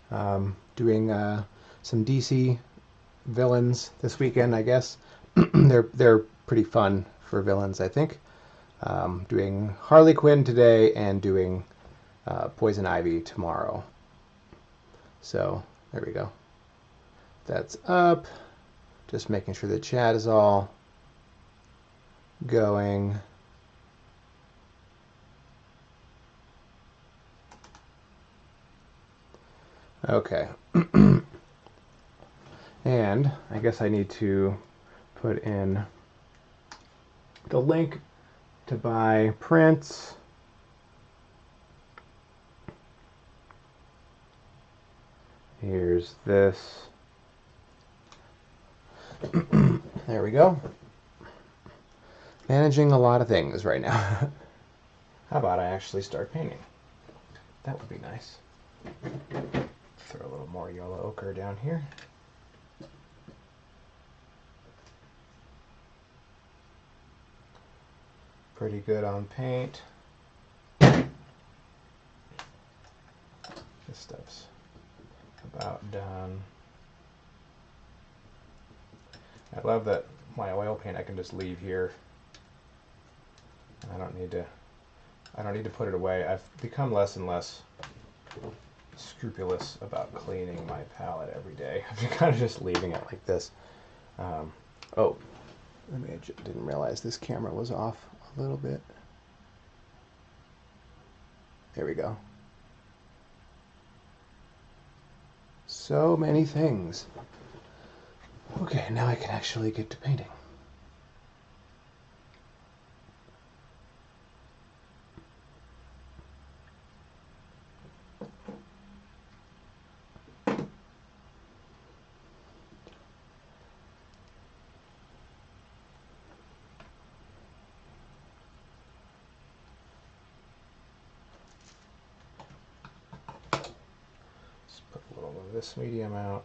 Doing some DC villains this weekend, I guess. They're pretty fun for villains, I think. Doing Harley Quinn today and doing Poison Ivy tomorrow. So there we go. That's up. Just making sure the chat is all going. Okay. And I guess I need to put in the link to buy prints. Here's this. There we go. Managing a lot of things right now. How about I actually start painting? That would be nice. Throw a little more yellow ochre down here. Pretty good on paint. This stuff's about done. I love that my oil paint I can just leave here. I don't need to put it away. I've become less and less scrupulous about cleaning my palette every day. I'm kind of just leaving it like this. Oh, I didn't realize this camera was off a little bit. There we go. So many things. Okay, now I can actually get to painting. This medium out.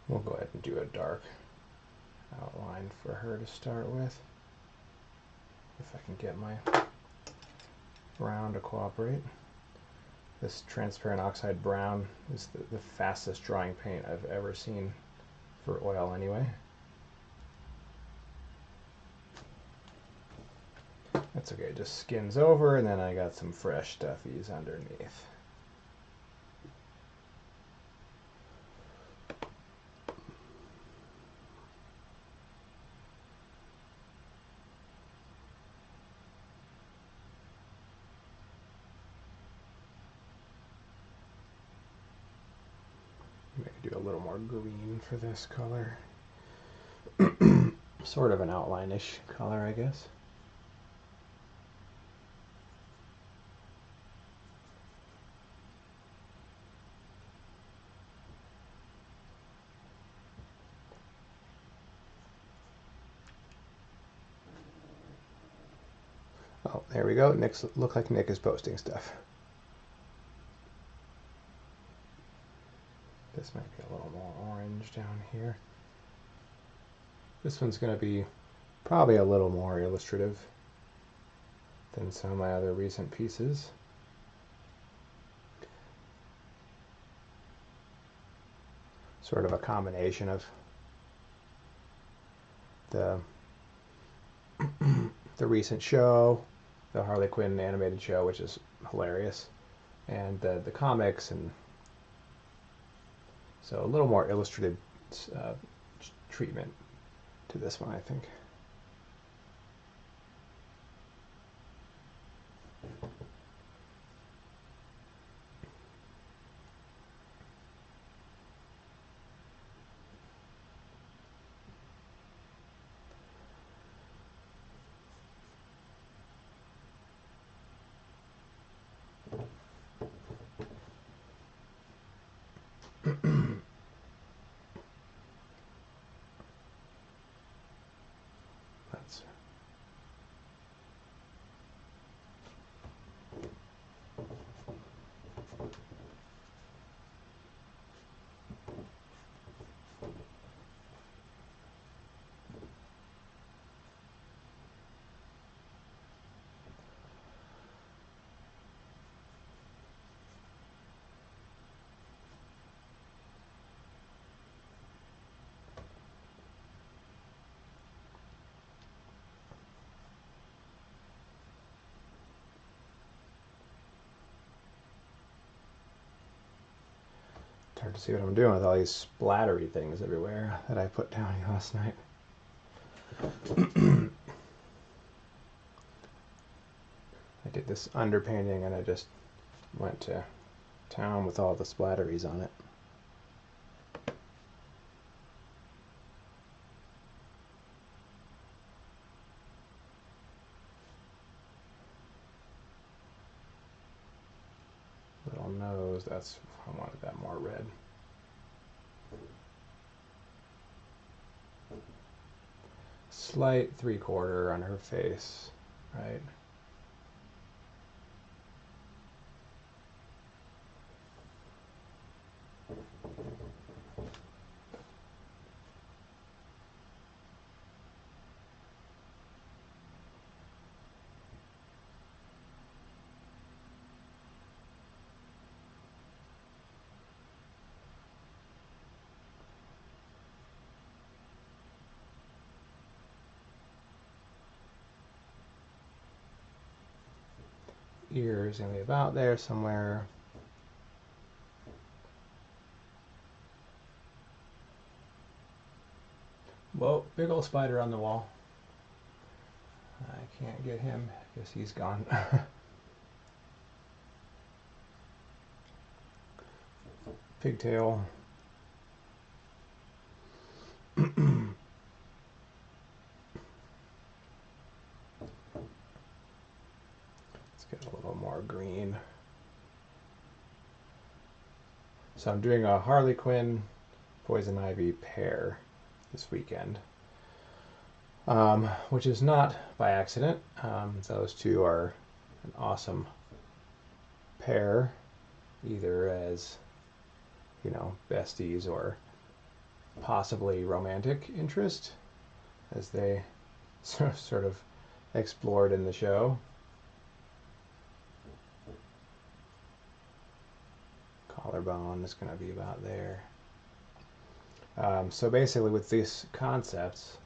We'll go ahead and do a dark outline for her to start with. If I can get my brown to cooperate. This transparent oxide brown is the fastest drying paint I've ever seen for oil anyway. That's okay, it just skins over and then I got some fresh stuffies underneath. Maybe do a little more green for this color. Sort of an outline-ish color, I guess. Oh, there we go. Look like Nick is posting stuff. This might be a little more orange down here. This one's going to be probably a little more illustrative than some of my other recent pieces. Sort of a combination of the the recent show, the Harley Quinn animated show, which is hilarious, and the comics, and so a little more illustrative treatment to this one, I think. Hard to see what I'm doing with all these splattery things everywhere that I put down last night. I did this underpainting and I just went to town with all the splatteries on it. Little nose, that's, I wanted that more red. Slight 3/4 on her face, right? Ear is going to be about there somewhere. Whoa, big old spider on the wall. I can't get him. Guess he's gone. Pigtail. Let's get a little more green. So I'm doing a Harley Quinn Poison Ivy pair this weekend, which is not by accident. Those two are an awesome pair, either as, you know, besties or possibly romantic interest, as they sort of explored in the show. Collarbone is going to be about there. So basically with these concepts,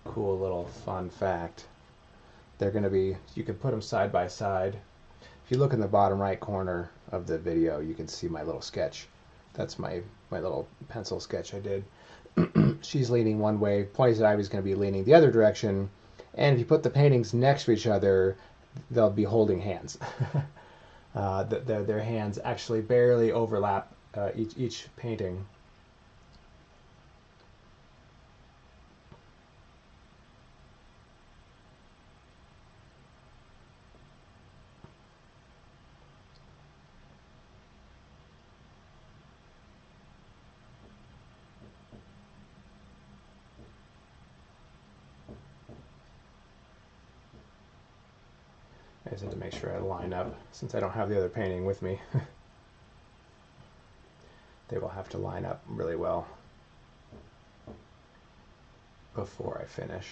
cool little fun fact, they're going to be, you can put them side by side. If you look in the bottom right corner of the video, you can see my little sketch. That's my little pencil sketch I did. She's leaning one way, Poison Ivy's going to be leaning the other direction, and if you put the paintings next to each other, they'll be holding hands. Their hands actually barely overlap each painting. I just have to make sure I line up, since I don't have the other painting with me. They will have to line up really well before I finish.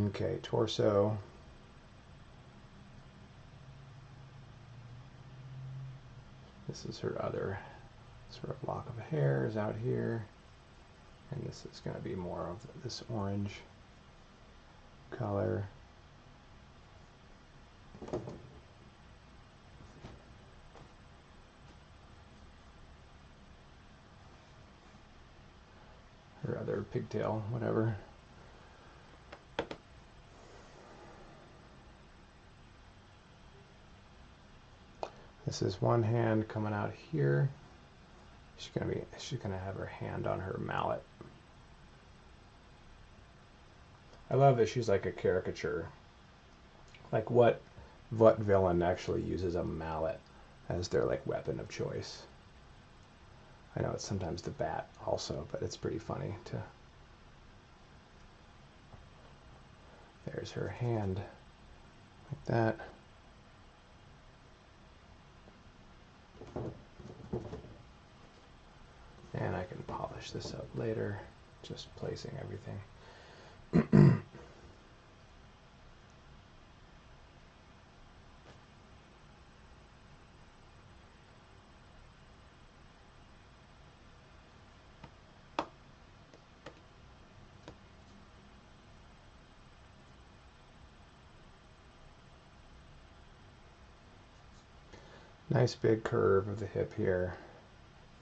Okay, torso. This is her other sort of lock of hair is out here. And this is going to be more of this orange color. Her other pigtail, whatever. This is one hand coming out here. She's gonna have her hand on her mallet. I love that she's like a caricature. Like what villain actually uses a mallet as their like weapon of choice? I know it's sometimes the bat also, but it's pretty funny to. There's her hand, like that. And I can polish this up later, just placing everything. Nice big curve of the hip here.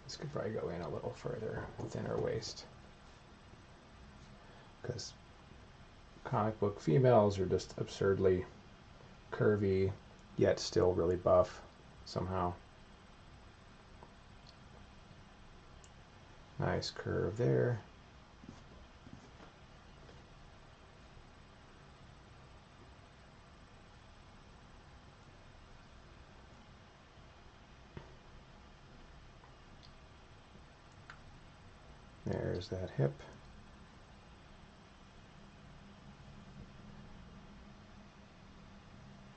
This could probably go in a little further, thinner waist. Because comic book females are just absurdly curvy, yet still really buff somehow. Nice curve there. There's that hip.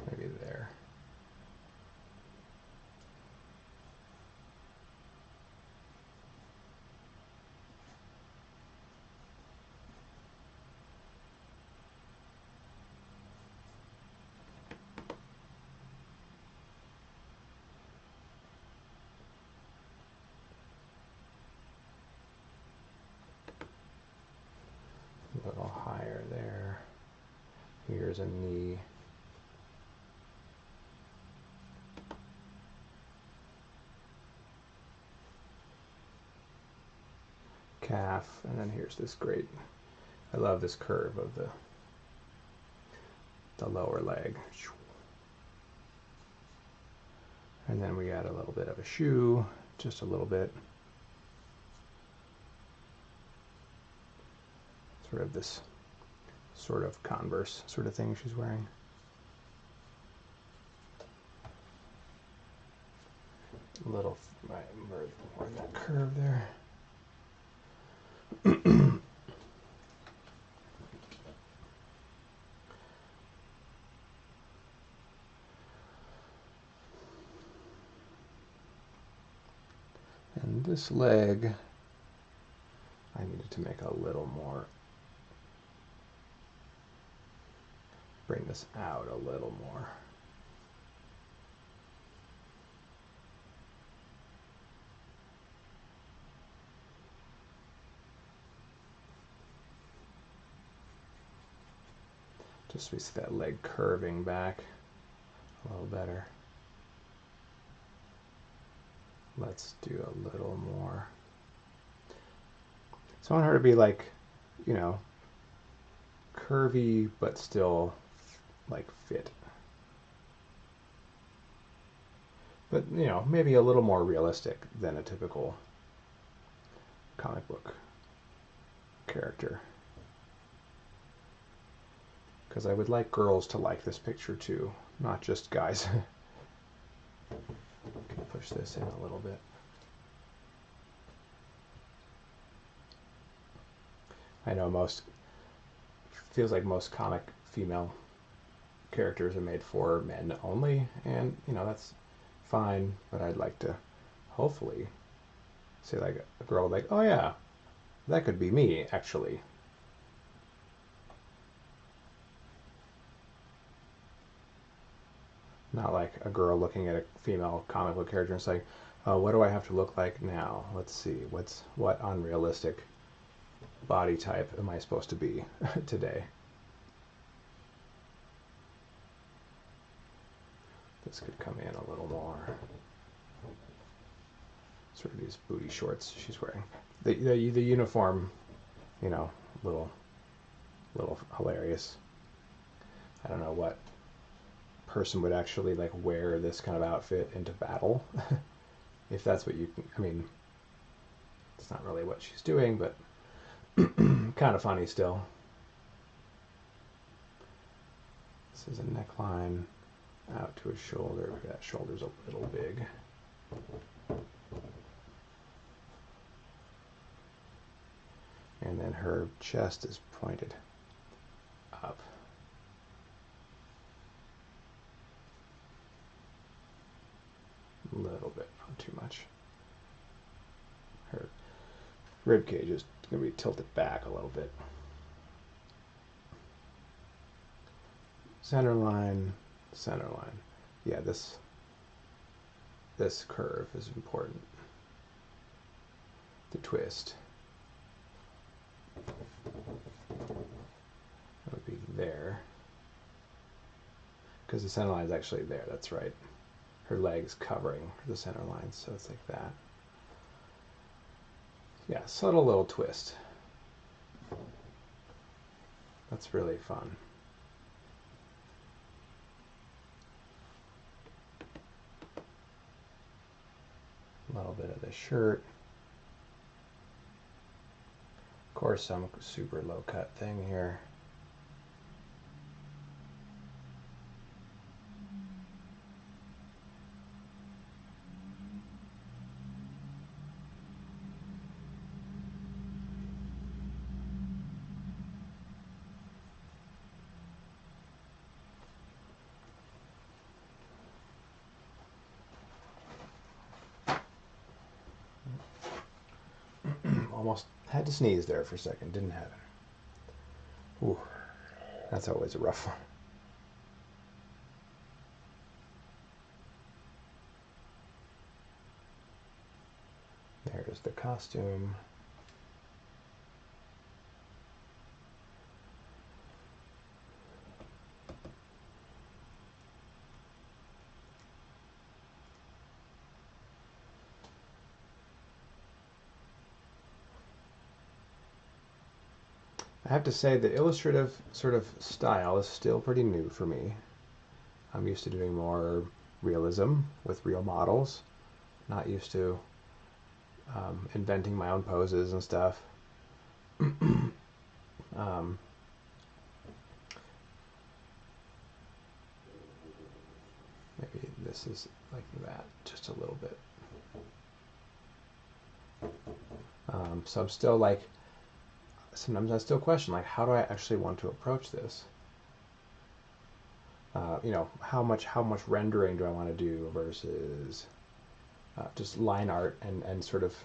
Maybe there. A little higher there. Here's a knee. Calf, and then here's this great, I love this curve of the lower leg. And then we add a little bit of a shoe, just a little bit. Sort of this sort of Converse sort of thing she's wearing. A little more in that curve there. And this leg, I needed to make a little more, bring this out a little more. Just so we see that leg curving back a little better. Let's do a little more. So I want her to be like, you know, curvy but still like fit. But, you know, maybe a little more realistic than a typical comic book character. Because I would like girls to like this picture too, not just guys. Can push this in a little bit. I know feels like most comic female characters are made for men only, and you know, that's fine, but I'd like to hopefully say like a girl like, oh yeah, that could be me actually. Not like a girl looking at a female comic book character and saying, oh, what do I have to look like now? Let's see, what unrealistic body type am I supposed to be today? This could come in a little more. Sort of these booty shorts she's wearing. The uniform, you know, little hilarious. I don't know what person would actually like wear this kind of outfit into battle. If that's what you, I mean, it's not really what she's doing, but kind of funny still. This is a neckline out to his shoulder. That shoulder's a little big. And then her chest is pointed up. A little bit, not too much. Her rib cage is going to be tilted back a little bit. Center line, center line. Yeah, this curve is important. The twist. That would be there. Because the center line is actually there, that's right. her legs covering the center line, so it's like that. Yeah, subtle little twist. That's really fun. A little bit of the shirt. Of course, some super low cut thing here. Almost had to sneeze there for a second, didn't have it. Ooh, that's always a rough one. There's the costume. I have to say the illustrative sort of style is still pretty new for me. I'm used to doing more realism with real models, not used to inventing my own poses and stuff. Maybe this is like that, just a little bit. So I'm still like, sometimes I still question, like, how do I actually want to approach this? You know, how much rendering do I want to do versus just line art and sort of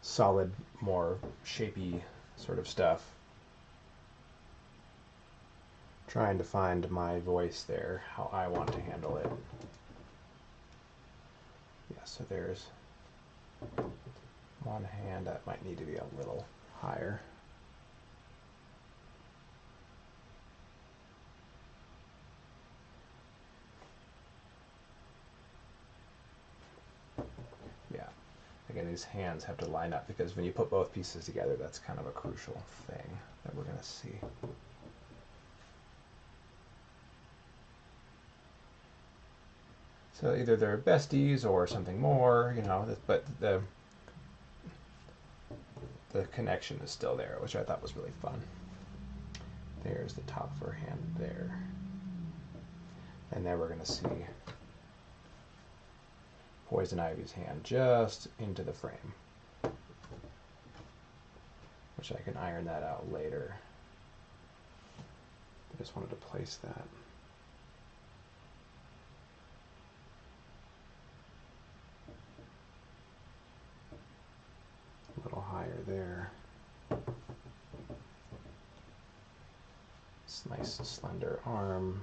solid, more shapy sort of stuff. Trying to find my voice there, how I want to handle it. Yeah, so there's one hand that might need to be a little higher. Yeah, again, these hands have to line up because when you put both pieces together, that's kind of a crucial thing that we're going to see. So either they're besties or something more, you know, but the connection is still there, which I thought was really fun. There's the top of her hand there. And then we're going to see Poison Ivy's hand just into the frame, which I can iron that out later. I just wanted to place that. A little higher there. This nice slender arm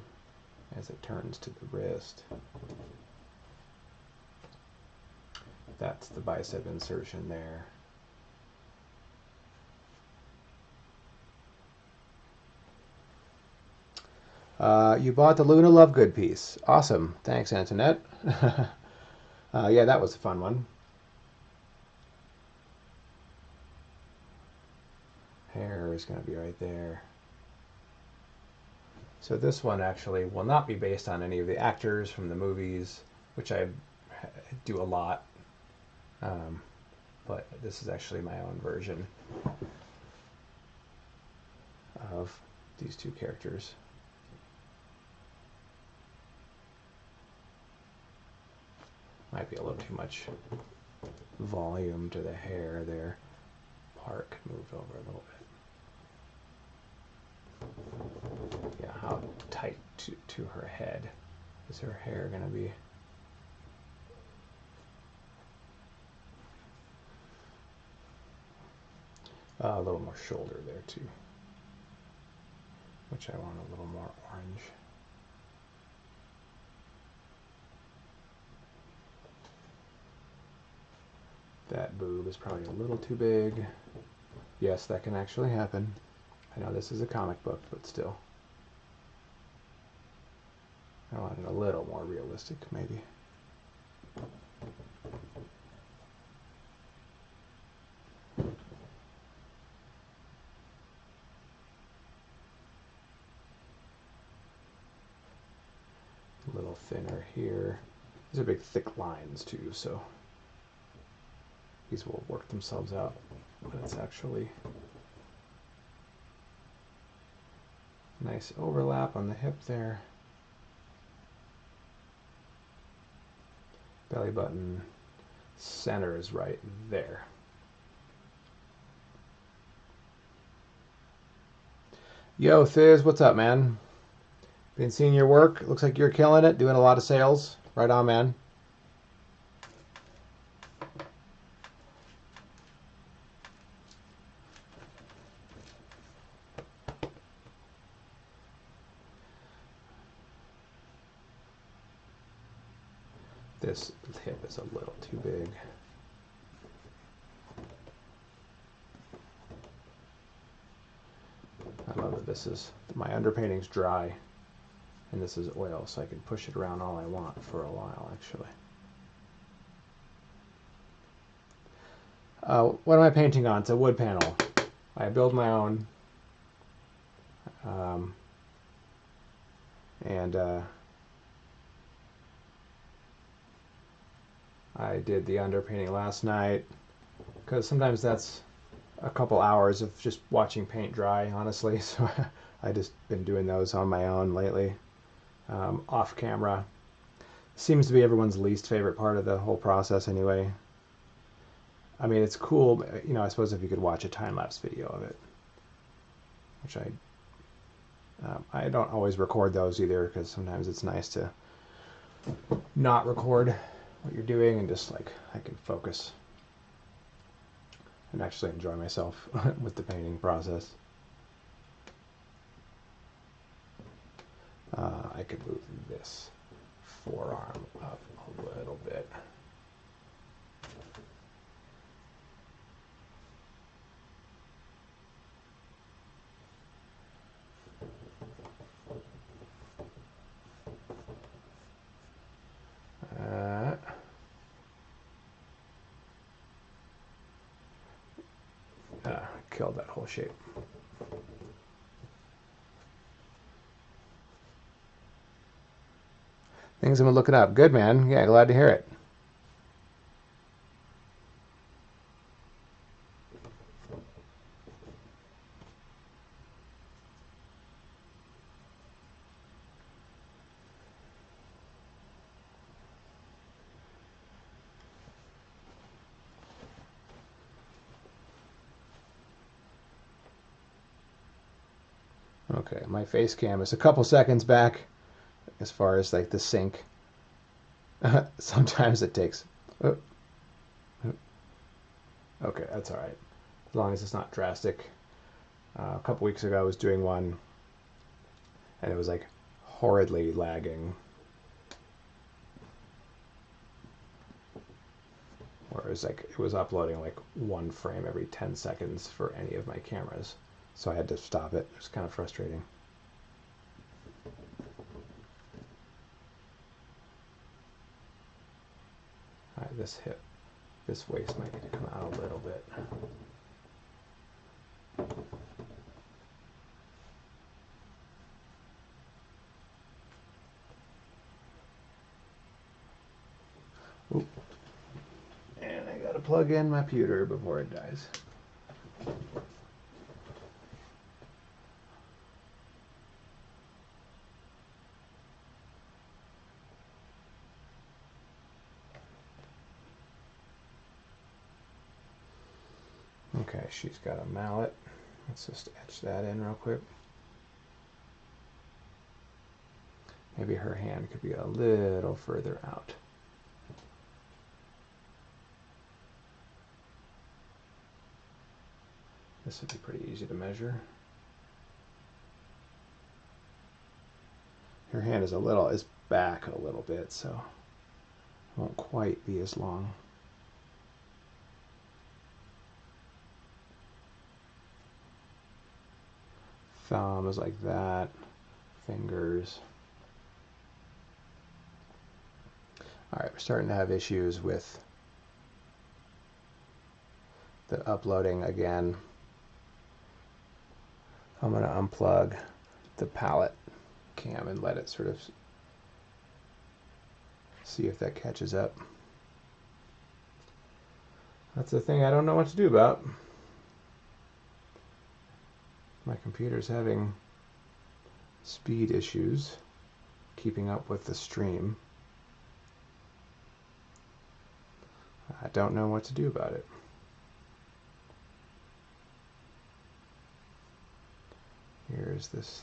as it turns to the wrist. That's the bicep insertion there. You bought the Luna Lovegood piece. Awesome. Thanks, Antoinette. Yeah, that was a fun one. Hair is going to be right there. So this one actually will not be based on any of the actors from the movies, which I do a lot. But this is actually my own version of these two characters. Might be a little too much volume to the hair there. Part could move over a little bit. Yeah, how tight to her head is her hair going to be? A little more shoulder there too, which I want a little more orange. That boob is probably a little too big. Yes, that can actually happen. I know this is a comic book, but still. I want it a little more realistic, maybe. A little thinner here. These are big thick lines too, so these will work themselves out, but it's actually nice overlap on the hip there. Belly button center is right there. Yo, Thiz, what's up, man? Been seeing your work. Looks like you're killing it, doing a lot of sales. Right on, man. This hip is a little too big. I love that this is, my underpainting's dry and this is oil, so I can push it around all I want for a while, actually. What am I painting on? It's a wood panel. I build my own. And I did the underpainting last night because sometimes that's a couple hours of just watching paint dry, honestly. So I just been doing those on my own lately, off camera. Seems to be everyone's least favorite part of the whole process anyway. I mean, it's cool, you know, I suppose if you could watch a time-lapse video of it, which I don't always record those either, because sometimes it's nice to not record what you're doing and just like I can focus and actually enjoy myself with the painting process. I could move this forearm up a little bit. Killed that whole shape. Things have been looking up. Good, man. Yeah, glad to hear it. Okay, my face cam is a couple seconds back as far as like the sync. Sometimes it takes. Okay, that's all right. As long as it's not drastic. A couple weeks ago I was doing one and it was like horridly lagging. Or it was like it was uploading like one frame every 10 seconds for any of my cameras. So I had to stop it. It was kind of frustrating. All right, this hip, this waist might need to come out a little bit. Oop. And I gotta plug in my pewter before it dies. Okay, she's got a mallet. Let's just etch that in real quick. Maybe her hand could be a little further out. This would be pretty easy to measure. Her hand is back a little bit, so it won't quite be as long. Thumb is like that. Fingers. All right, we're starting to have issues with the uploading again. I'm going to unplug the palette cam and let it sort of See if that catches up. That's the thing I don't know what to do about. My computer's having speed issues keeping up with the stream. I don't know what to do about it. Here's this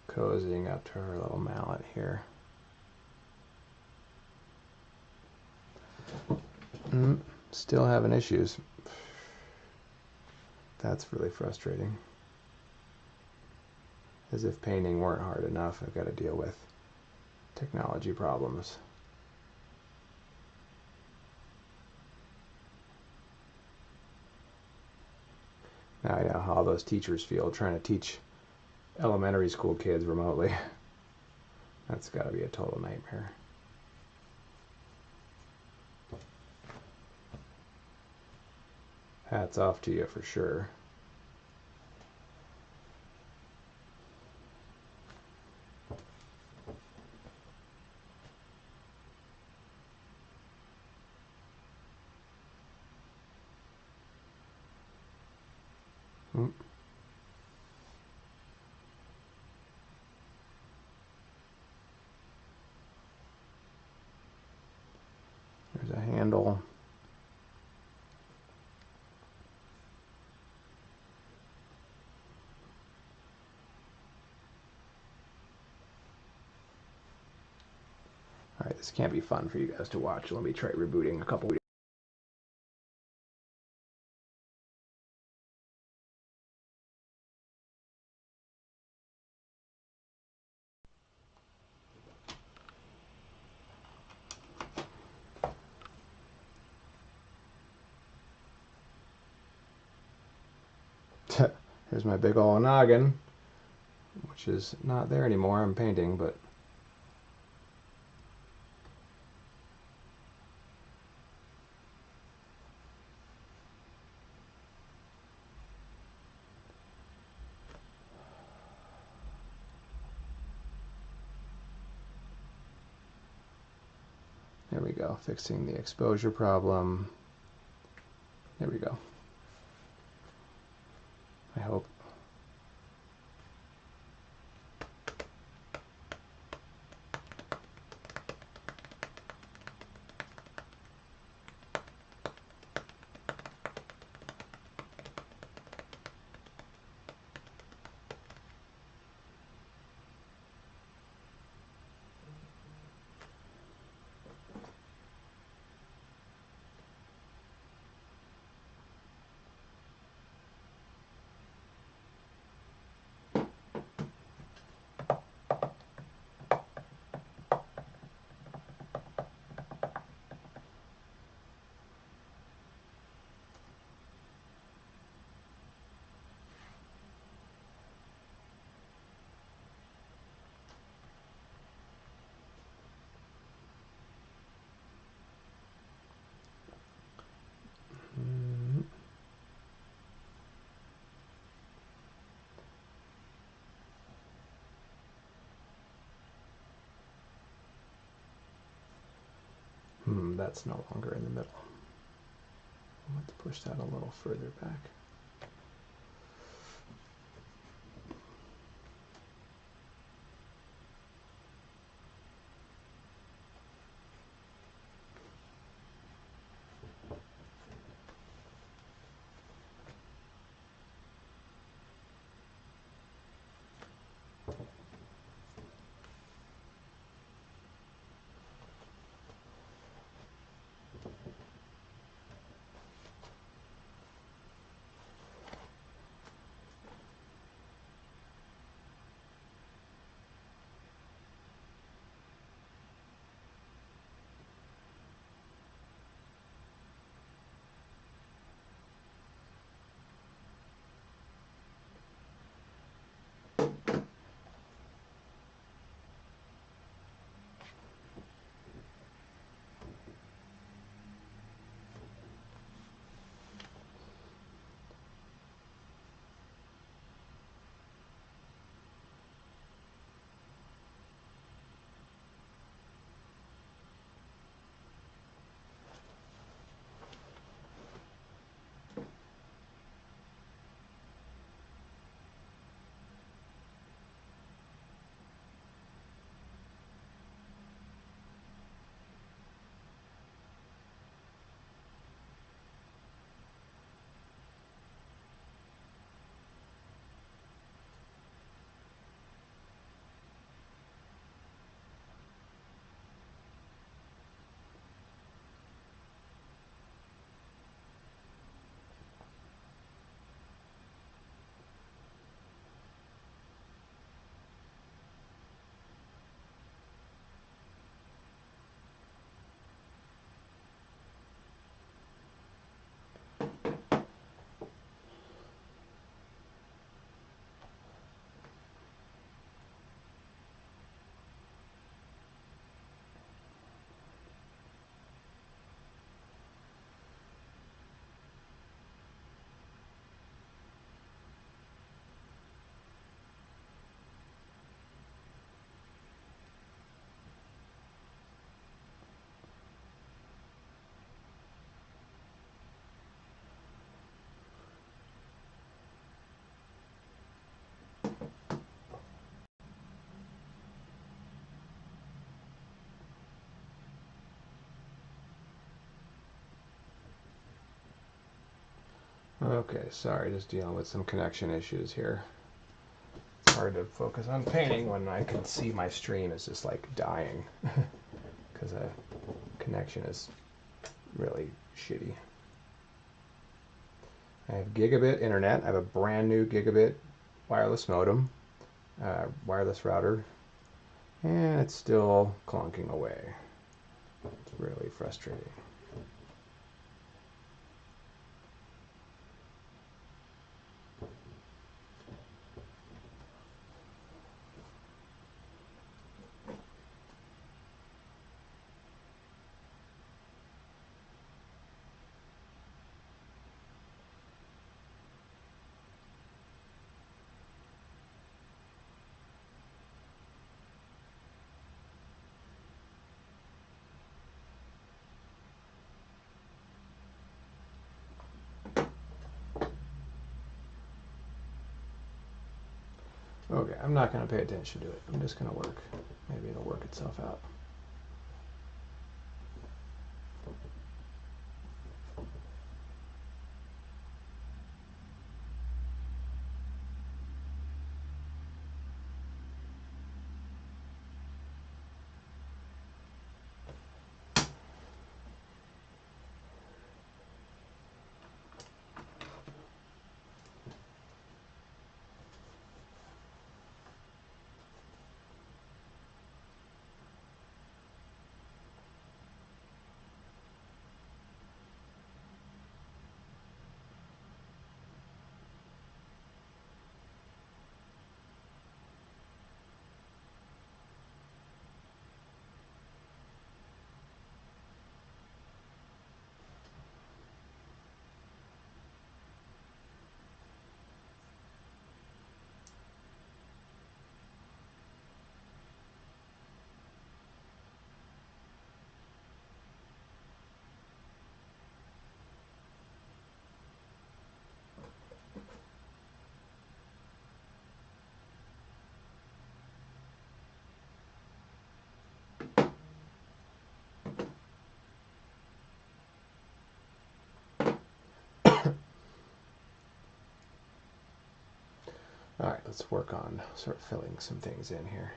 cozying up to her little mallet here. Still having issues. That's really frustrating. As if painting weren't hard enough, I've got to deal with technology problems. Now I know how all those teachers feel trying to teach elementary school kids remotely. That's got to be a total nightmare. Hats off to you for sure. There's a handle. All right, this can't be fun for you guys to watch. Let me try rebooting a couple. Here's my big ol' noggin, which is not there anymore. I'm painting, but there we go. Fixing the exposure problem. There we go. I hope. That's no longer in the middle. Let's push that a little further back. Okay, sorry, just dealing with some connection issues here. It's hard to focus on painting when I can see my stream is just like dying because the connection is really shitty. I have gigabit internet. I have a brand new gigabit wireless modem, wireless router, and it's still clunking away. It's really frustrating. Okay, I'm not going to pay attention to it. I'm just going to work. Maybe it'll work itself out. All right, let's work on sort of filling some things in here.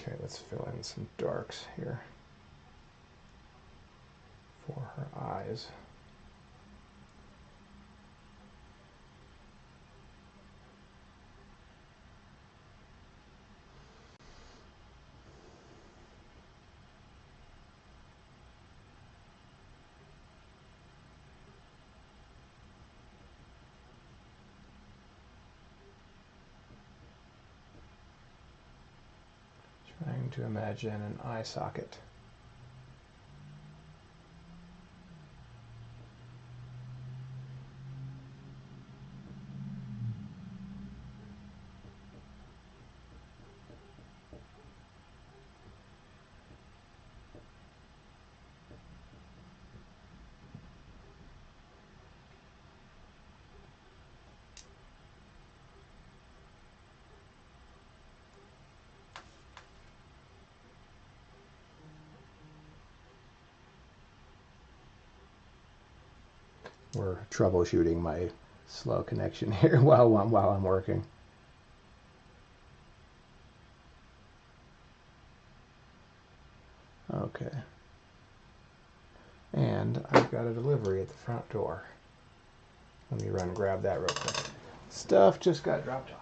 Okay, let's fill in some darks here for her eyes. Trying to imagine an eye socket. We're troubleshooting my slow connection here while I'm working. Okay. And I've got a delivery at the front door. Let me run and grab that real quick. Stuff just got dropped off.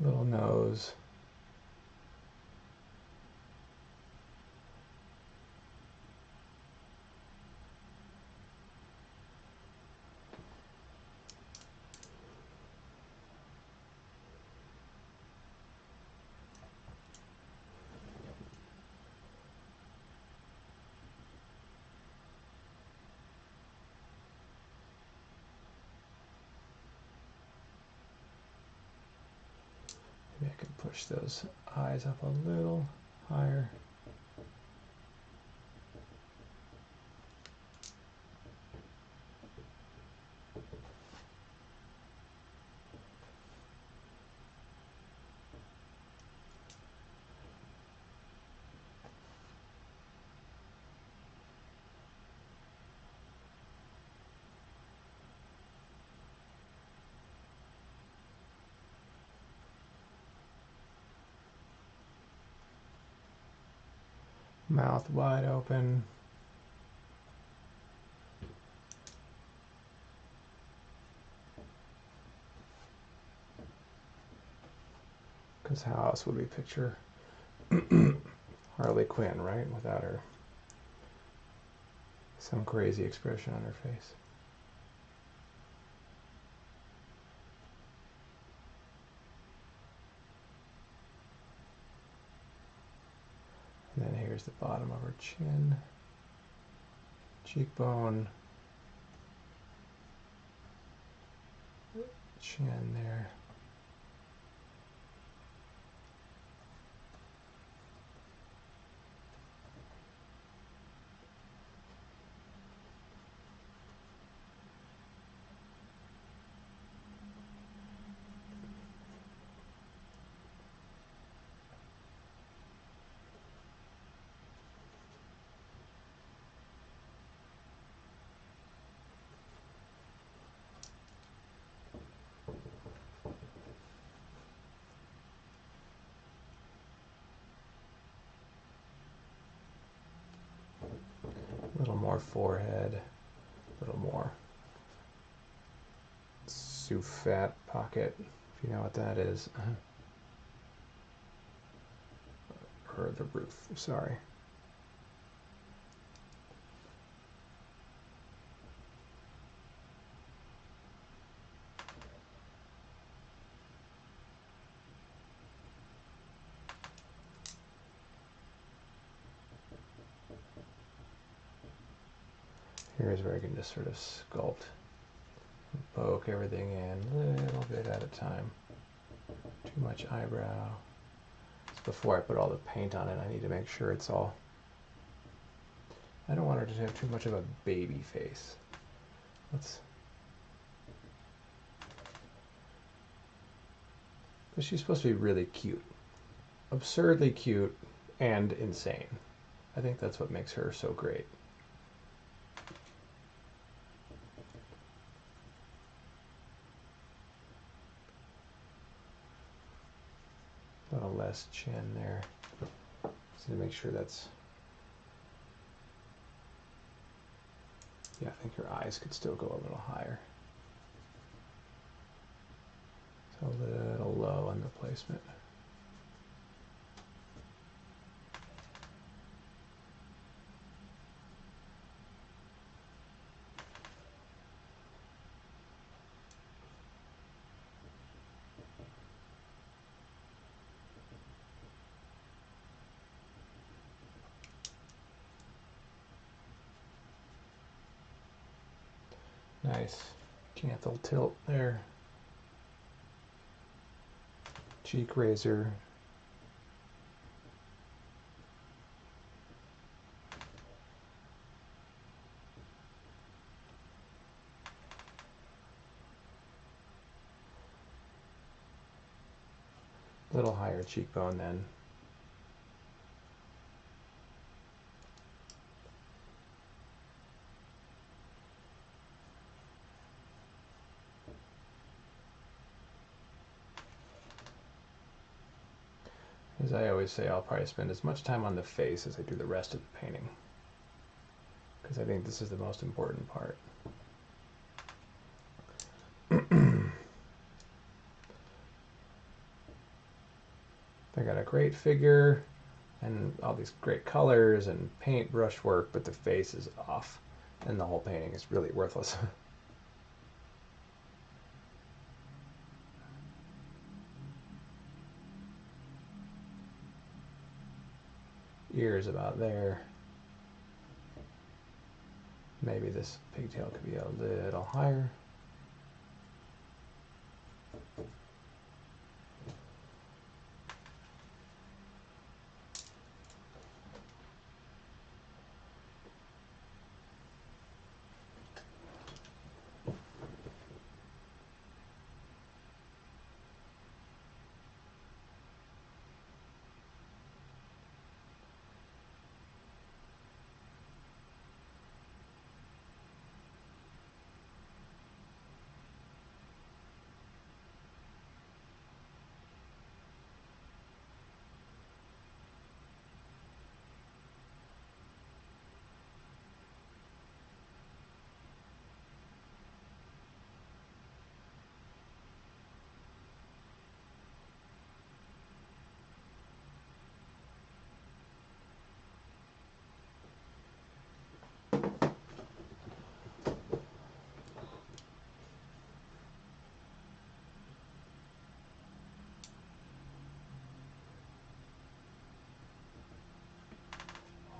Little nose. Maybe I can push those eyes up a little higher. Mouth wide open. Because how else would we picture Harley Quinn, right? Without her some crazy expression on her face. And then here's the bottom of her chin, cheekbone, chin there. A little more forehead, a little more fat pocket, if you know what that is. Or the roof, sorry. Here's where I can just sort of sculpt, poke everything in a little bit at a time. Too much eyebrow. Before I put all the paint on it, I need to make sure it's all... I don't want her to have too much of a baby face. But she's supposed to be really cute. Absurdly cute and insane. I think that's what makes her so great. less chin there. Just need to make sure that's... Yeah, I think your eyes could still go a little higher. It's a little low on the placement. Nice canthal tilt there. Cheek razor. A little higher cheekbone then. As I always say, I'll probably spend as much time on the face as I do the rest of the painting, because I think this is the most important part. I got a great figure and all these great colors and paintbrush work, but the face is off and the whole painting is really worthless. Ears about there. Maybe this pigtail could be a little higher.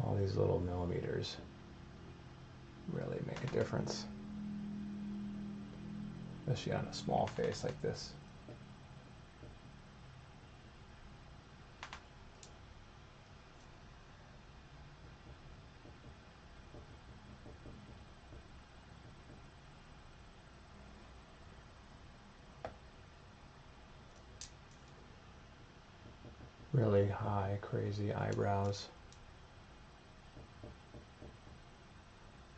All these little millimeters really make a difference, especially on a small face like this. Really high, crazy eyebrows.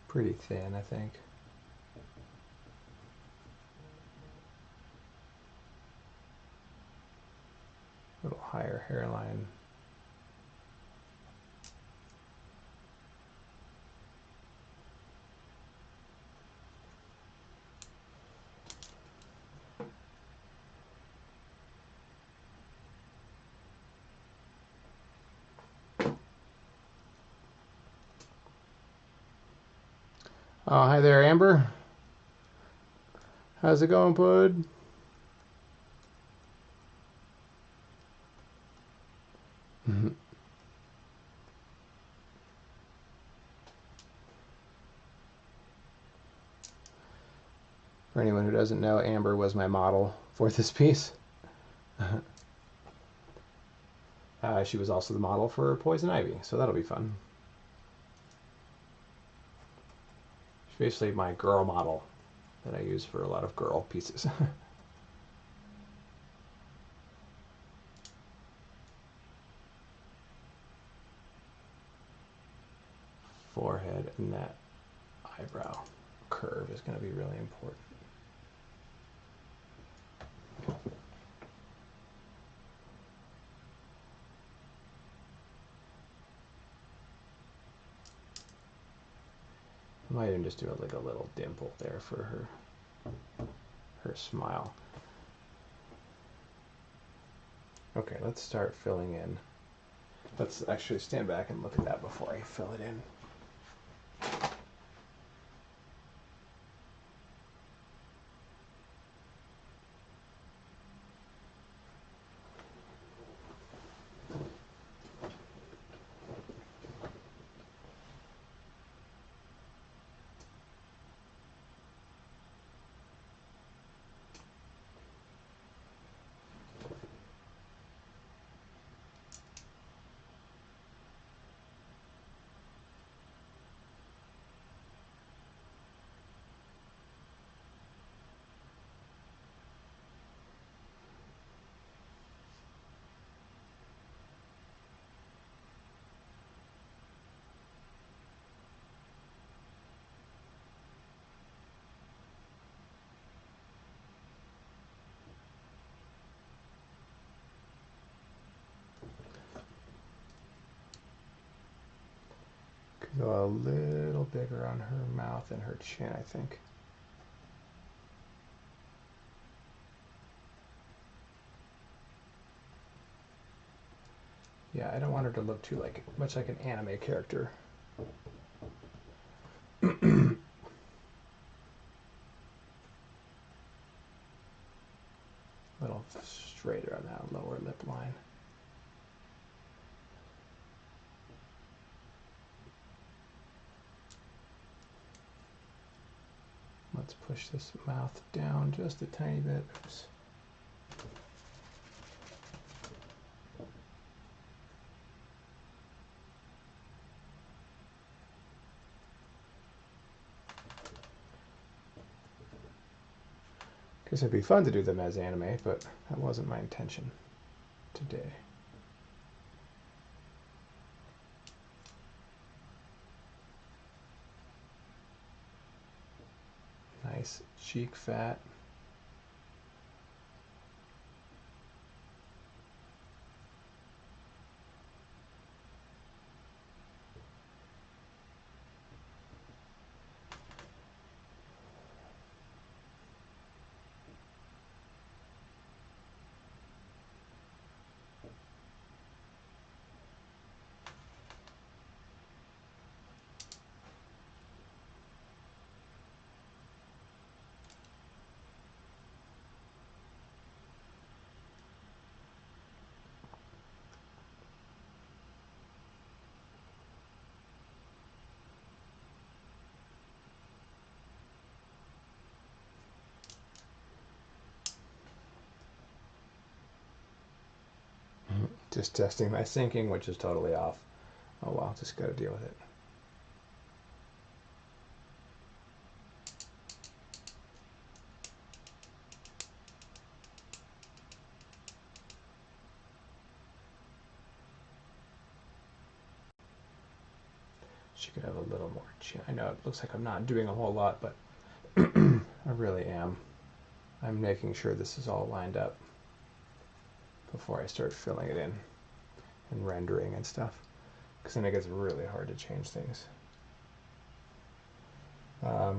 Pretty thin, I think. A little higher hairline. Oh, hi there, Amber. How's it going, bud? For anyone who doesn't know, Amber was my model for this piece. She was also the model for Poison Ivy, so that'll be fun. She's basically my girl model that I use for a lot of girl pieces. Forehead and that eyebrow curve is going to be really important. Might even just do like a little dimple there for her smile. Okay, let's start filling in. Let's actually stand back and look at that before I fill it in. Could go a little bigger on her mouth and her chin, I think. Yeah, I don't want her to look too much like an anime character. A little straighter on that lower lip line. Let's push this mouth down just a tiny bit. Oops. Guess it'd be fun to do them as anime, but that wasn't my intention today. Nice cheek fat. Just testing my syncing, which is totally off. Oh well, just gotta deal with it. She could have a little more chin. I know it looks like I'm not doing a whole lot, but I really am. I'm making sure this is all lined up before I start filling it in and rendering and stuff, because then it gets really hard to change things.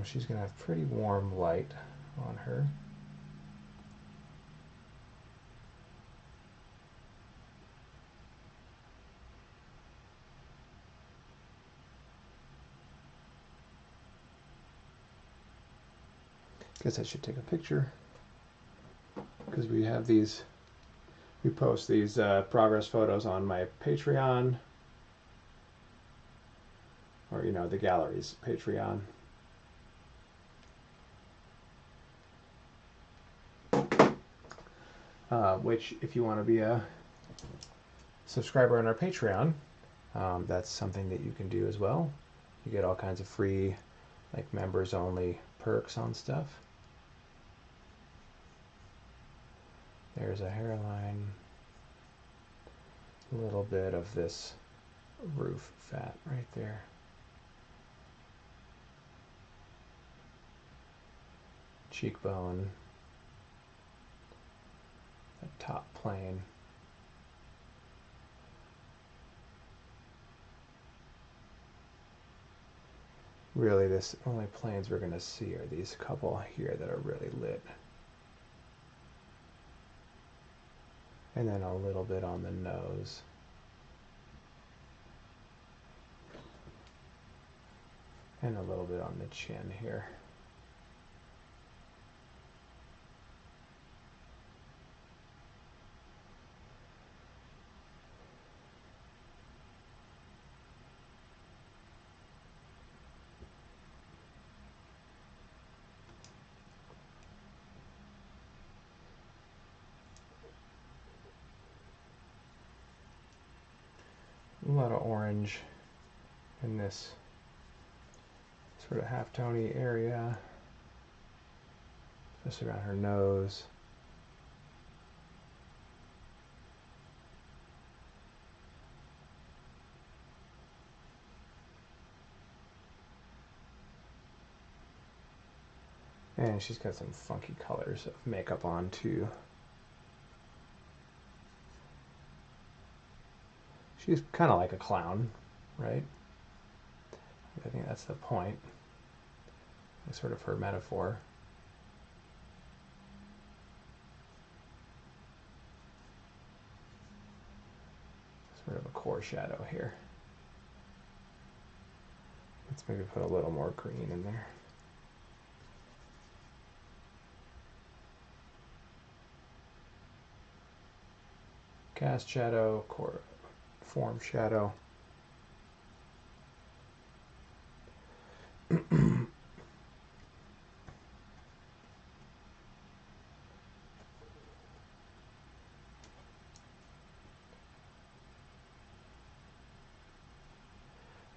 She's gonna have pretty warm light on her. Guess I should take a picture, because we have these, we post these progress photos on my Patreon, or the gallery's Patreon. Which, if you want to be a subscriber on our Patreon, that's something that you can do as well. You get all kinds of free, like members only perks on stuff. There's a hairline, a little bit of this roof fat right there. Cheekbone, the top plane. Really, this only planes we're going to see are these couple here that are really lit. And then a little bit on the nose. And a little bit on the chin here. A lot of orange in this sort of halftony area, just around her nose. And she's got some funky colors of makeup on too. She's kind of like a clown, right? I think that's the point. That's sort of her metaphor. Sort of a core shadow here. Let's maybe put a little more green in there. Cast shadow, core, form shadow.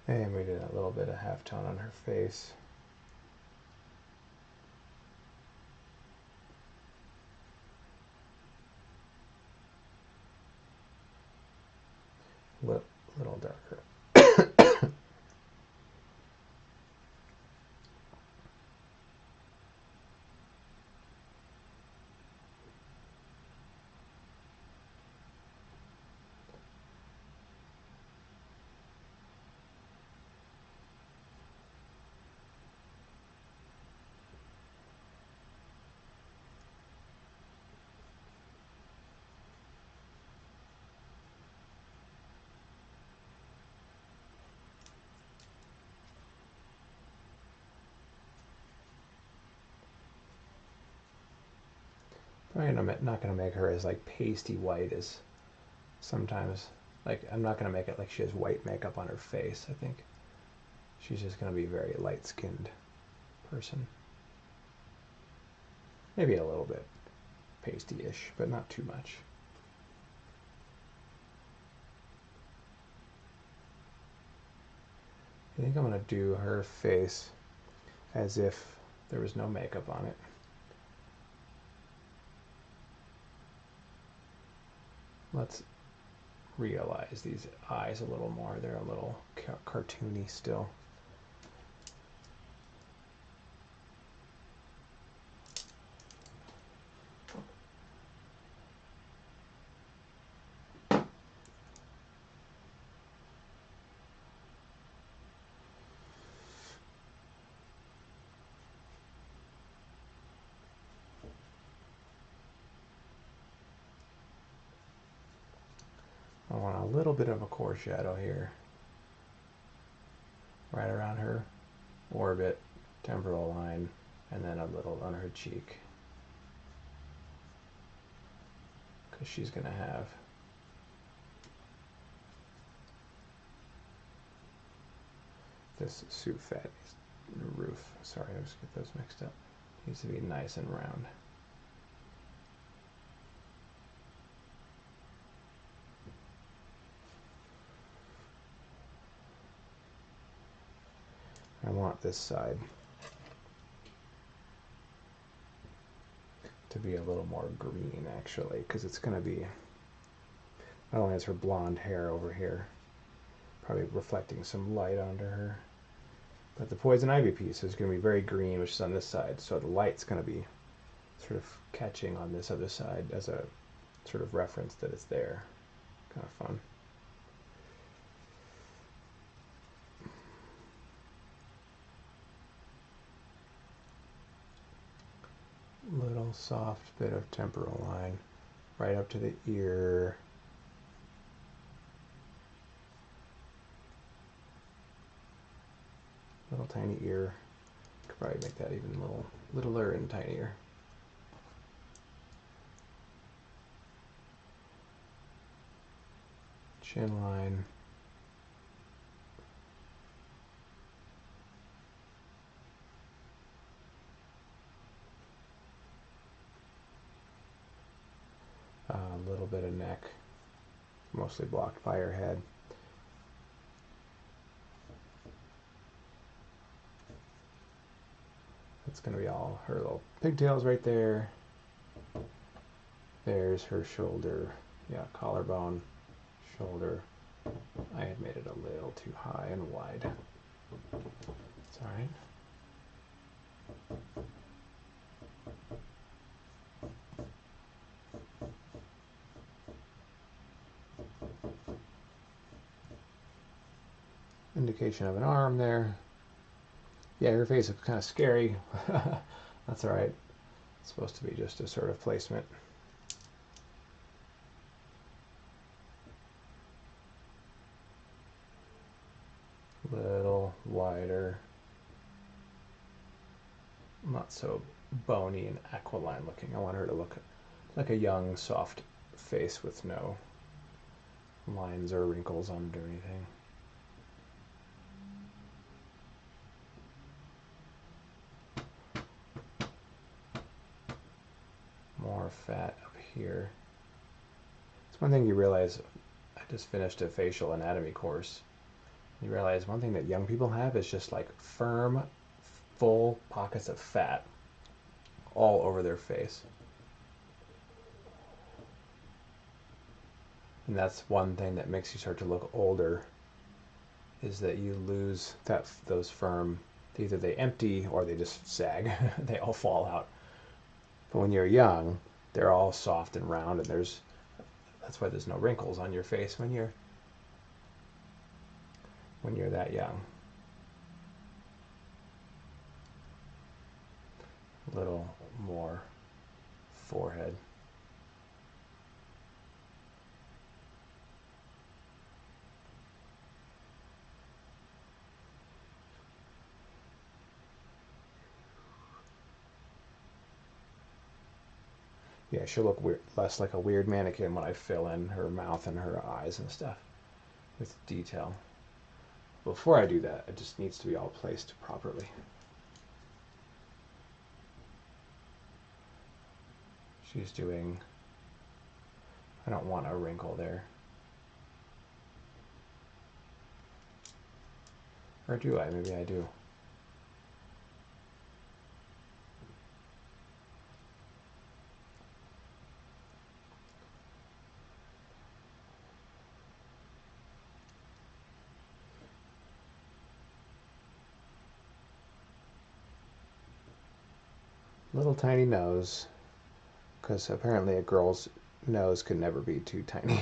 And we did a little bit of halftone on her face. Little darker. I'm not going to make her as like pasty white as sometimes. Like, I'm not going to make it like she has white makeup on her face. I think she's just going to be a very light-skinned person. Maybe a little bit pasty-ish, but not too much. I think I'm going to do her face as if there was no makeup on it. Let's realize these eyes a little more. They're a little cartoony still. I want a little bit of a core shadow here, right around her orbit, temporal line, and then a little on her cheek, because she's going to have this suit fat roof. Sorry, I always get those mixed up. Needs to be nice and round. I want this side to be a little more green, actually, because it's going to be, not only has her blonde hair over here, probably reflecting some light onto her, but the poison ivy piece is going to be very green, which is on this side, so the light's going to be sort of catching on this other side as a sort of reference that it's there. Kind of fun. Little soft bit of temporal line right up to the ear. Little tiny ear. Could probably make that even littler and tinier. Chin line. A little bit of neck, mostly blocked by her head. That's going to be all her little pigtails right there. There's her shoulder. Yeah, collarbone, shoulder. I had made it a little too high and wide. It's all right. Indication of an arm there. Yeah, her face is kind of scary. That's all right. It's supposed to be just a sort of placement. Little wider. Not so bony and aquiline looking. I want her to look like a young, soft face with no lines or wrinkles on it or anything. More fat up here. It's one thing you realize. I just finished a facial anatomy course. You realize one thing that young people have is just like firm, full pockets of fat all over their face. And that's one thing that makes you start to look older, is that you lose those firm, either they empty or they just sag. They all fall out. But when you're young, they're all soft and round, and that's why there's no wrinkles on your face when you're that young. A little more forehead. Yeah, she'll look less like a weird mannequin when I fill in her mouth and her eyes and stuff with detail. Before I do that, it just needs to be all placed properly. She's doing, I don't want a wrinkle there. Or do I? Maybe I do. Little tiny nose, because apparently a girl's nose could never be too tiny.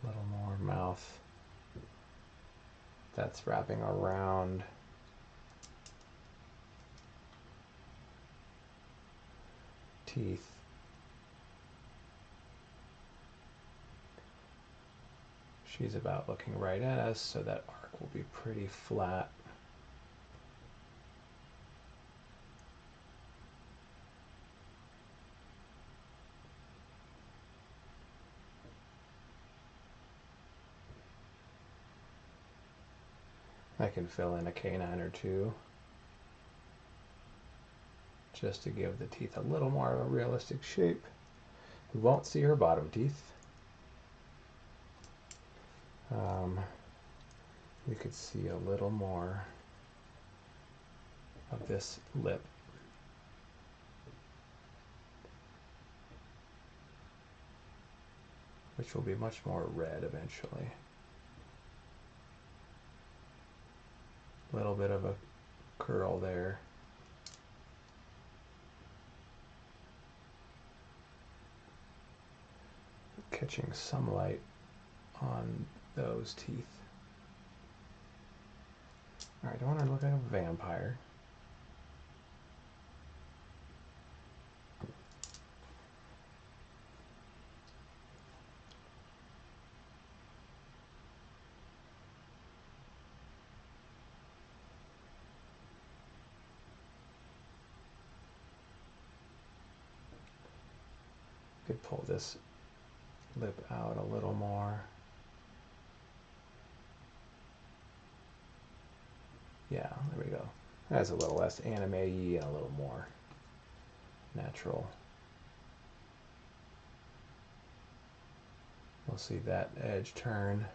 Little more mouth. That's wrapping around. Teeth. She's about looking right at us, so that arc will be pretty flat. I can fill in a canine or two just to give the teeth a little more of a realistic shape. We won't see her bottom teeth. We could see a little more of this lip. Which will be much more red eventually. A little bit of a curl there. catching some light on those teeth. All right, I don't want to look like a vampire. Could pull this lip out a little more. Yeah, there we go. That's a little less anime-y and a little more natural. We'll see that edge turn.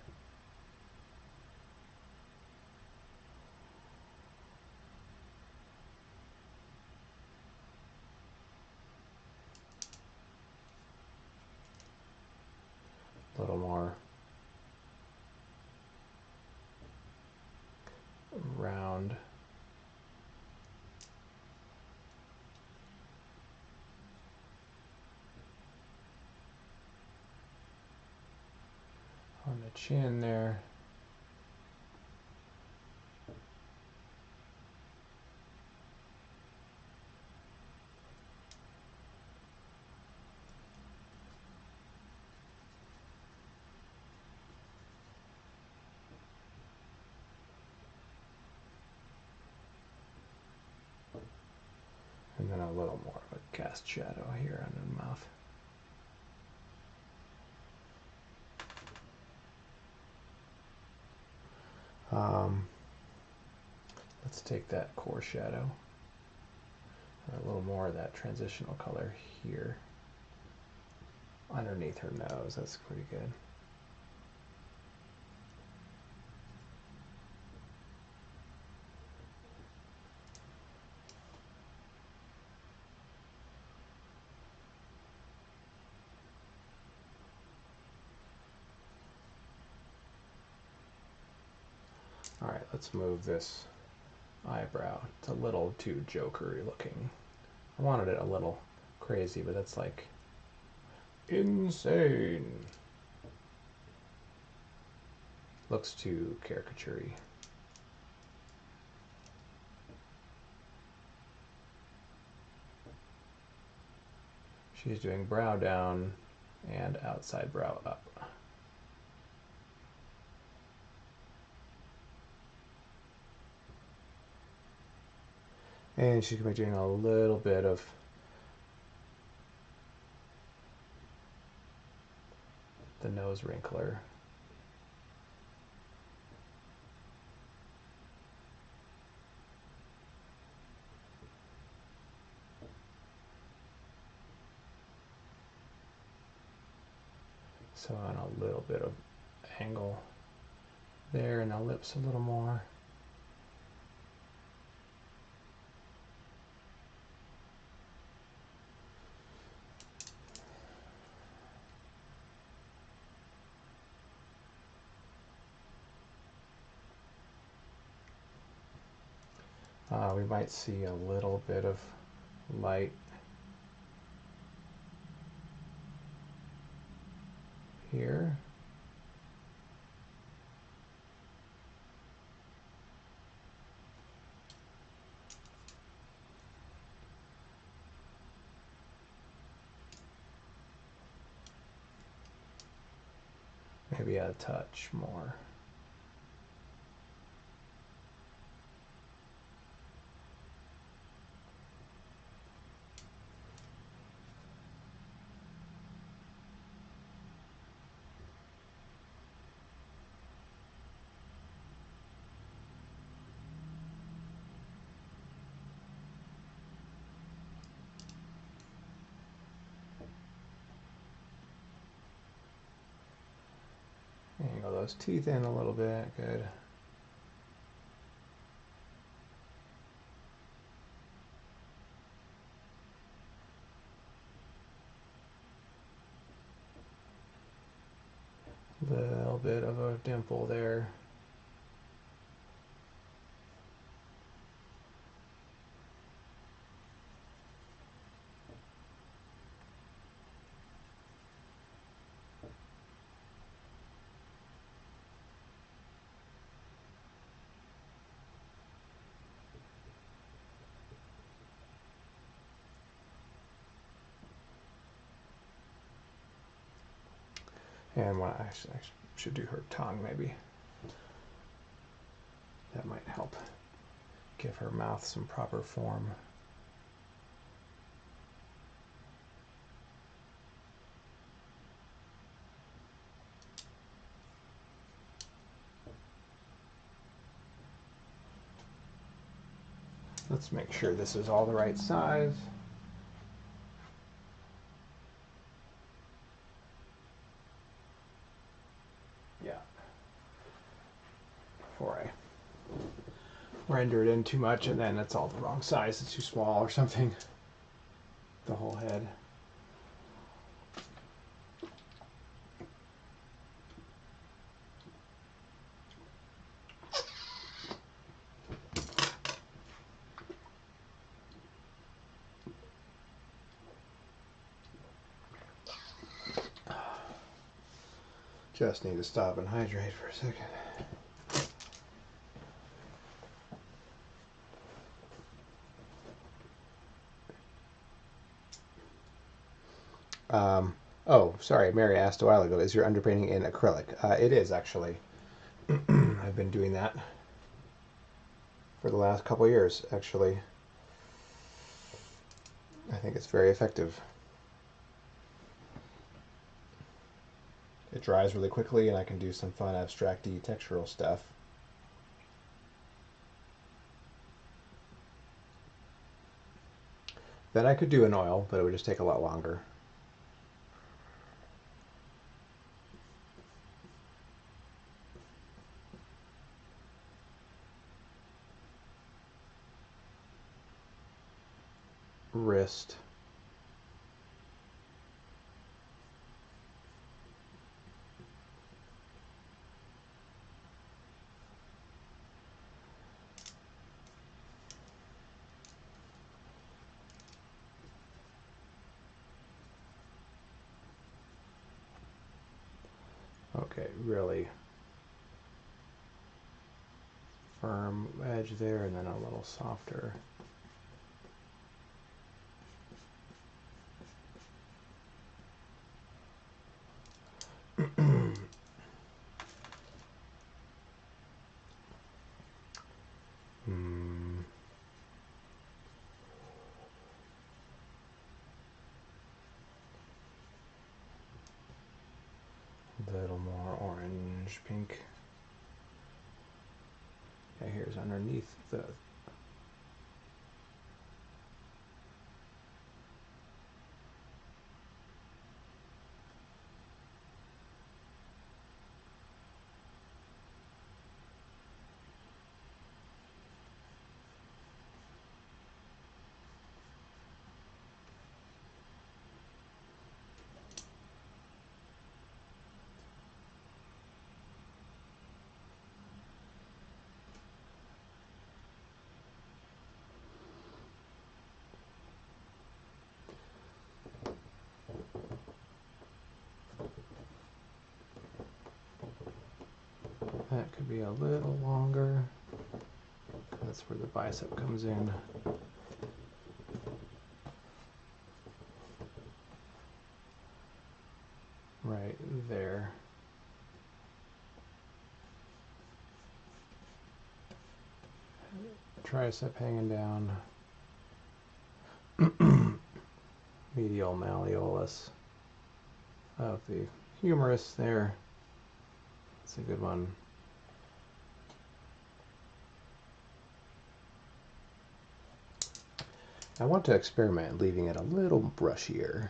A little more round. On the chin there. And then a little more of a cast shadow here under the mouth. Let's take that core shadow, or a little more of that transitional color here underneath her nose. That's pretty good. All right, let's move this eyebrow. It's a little too jokery looking. I wanted it a little crazy, but that's like insane. Looks too caricature-y. She's doing brow down and outside brow up. And she's going to be doing a little bit of the nose wrinkler. So on a little bit of angle there, and the lips a little more. We might see a little bit of light here. Maybe a touch more. Angle those teeth in a little bit, good. Little bit of a dimple there. And when I should do her tongue, maybe. That might help give her mouth some proper form. Let's make sure this is all the right size. Yeah. Before I render it in too much and then it's all the wrong size, it's too small or something. The whole head. Just need to stop and hydrate for a second. Oh, sorry, Mary asked a while ago, is your underpainting in acrylic? It is, actually. I've been doing that for the last couple years, actually. I think it's very effective. It dries really quickly and I can do some fun abstract-y textural stuff. Then I could do an oil, but it would just take a lot longer. Wrist. Okay, really firm edge there and then a little softer. A little more orange, pink. Yeah, here's underneath the that could be a little longer. That's where the bicep comes in. Right there. Tricep hanging down. Medial malleolus of the humerus there. That's a good one. I want to experiment leaving it a little brushier.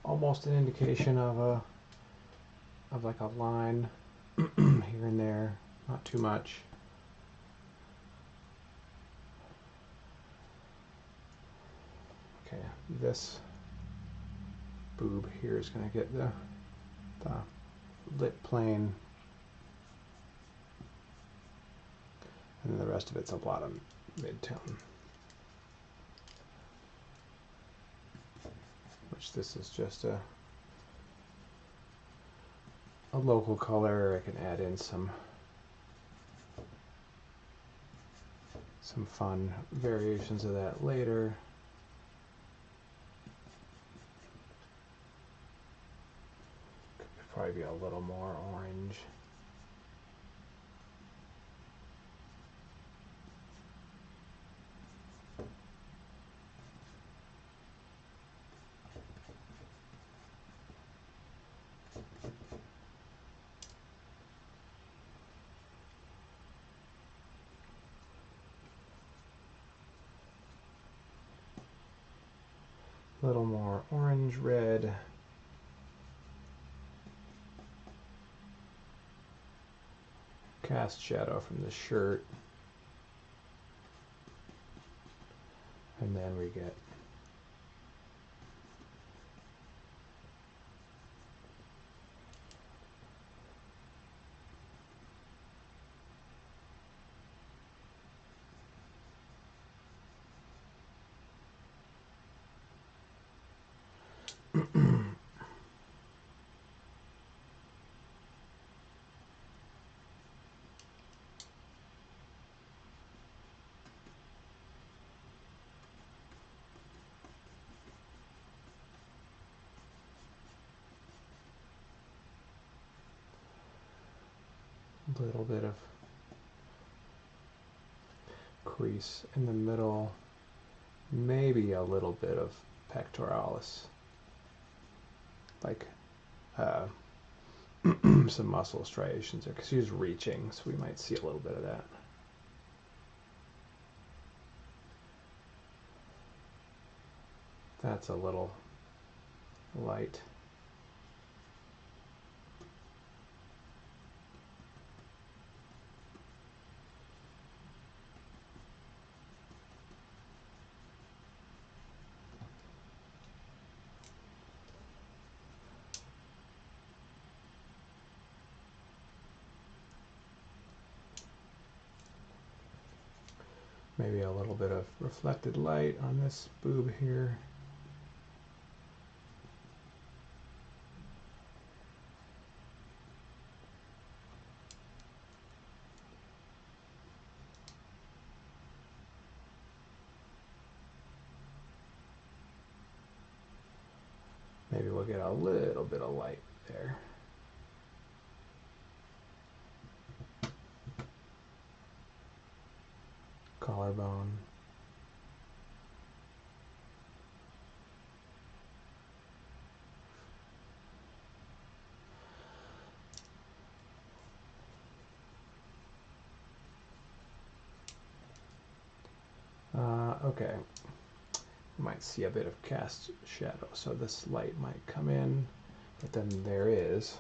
Almost an indication of like a line here and there, not too much. Okay, this boob here is going to get the lip plane, and then the rest of it's a lot of mid-tone, which this is just a local color. I can add in some some fun variations of that later. Could probably be a little more orange. A little more orange red. Cast shadow from the shirt. And then we get a little bit of crease in the middle, maybe a little bit of pectoralis, like some muscle striations there, because she's reaching, so we might see a little bit of that. That's a little light. Maybe a little bit of reflected light on this boob here. Maybe we'll get a little bit of light there. Collarbone. Okay, you might see a bit of cast shadow, so this light might come in, but then there is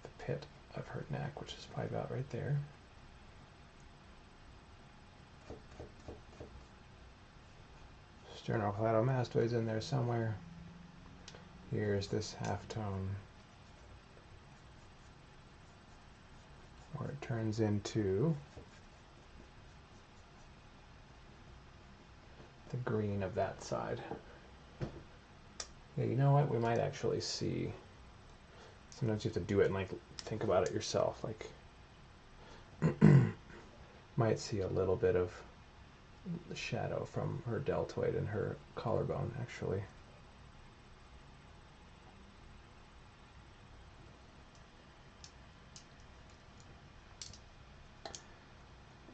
the pit of her neck, which is probably about right there. Sternocleidomastoid's in there somewhere. Here's this halftone where it turns into the green of that side. Yeah, you know what? We might actually see. Sometimes you have to do it and like think about it yourself. Like, might see a little bit of shadow from her deltoid and her collarbone, actually.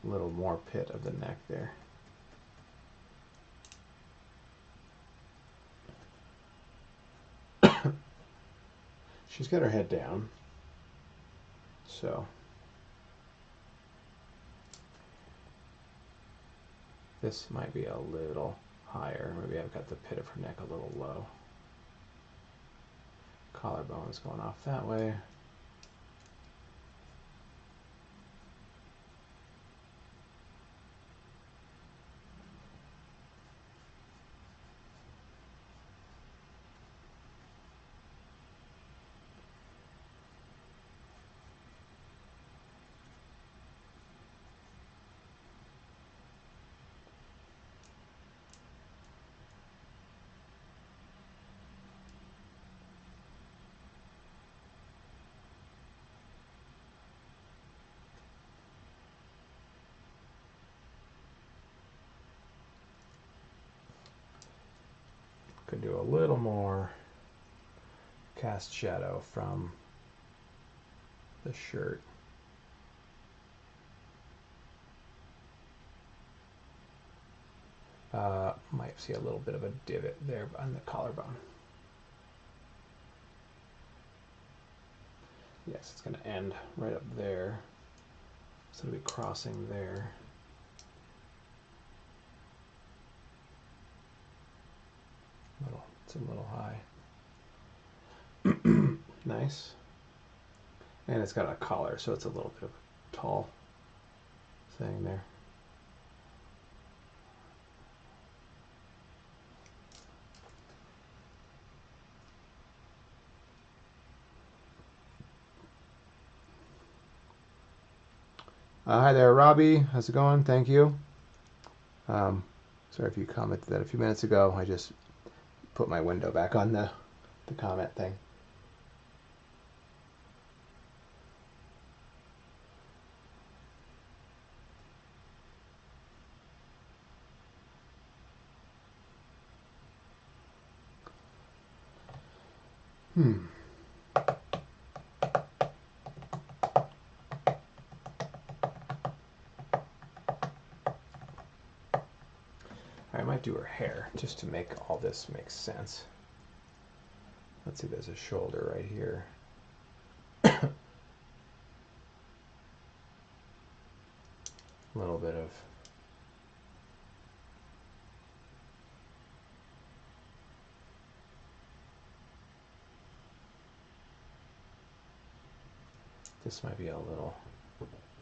A little more pit of the neck there. She's got her head down, so this might be a little higher. Maybe I've got the pit of her neck a little low. Collarbone's going off that way. Could do a little more cast shadow from the shirt. Might see a little bit of a divot there on the collarbone. Yes, it's going to end right up there. So it'll be crossing there. It's a little high. Nice. And it's got a collar, so it's a little bit of a tall thing there. Hi there, Robbie. How's it going? Thank you. Sorry if you commented that a few minutes ago. I just put my window back on the comment thing. I might do her hair just to make all this make sense. Let's see, there's a shoulder right here. A little bit of this might be a little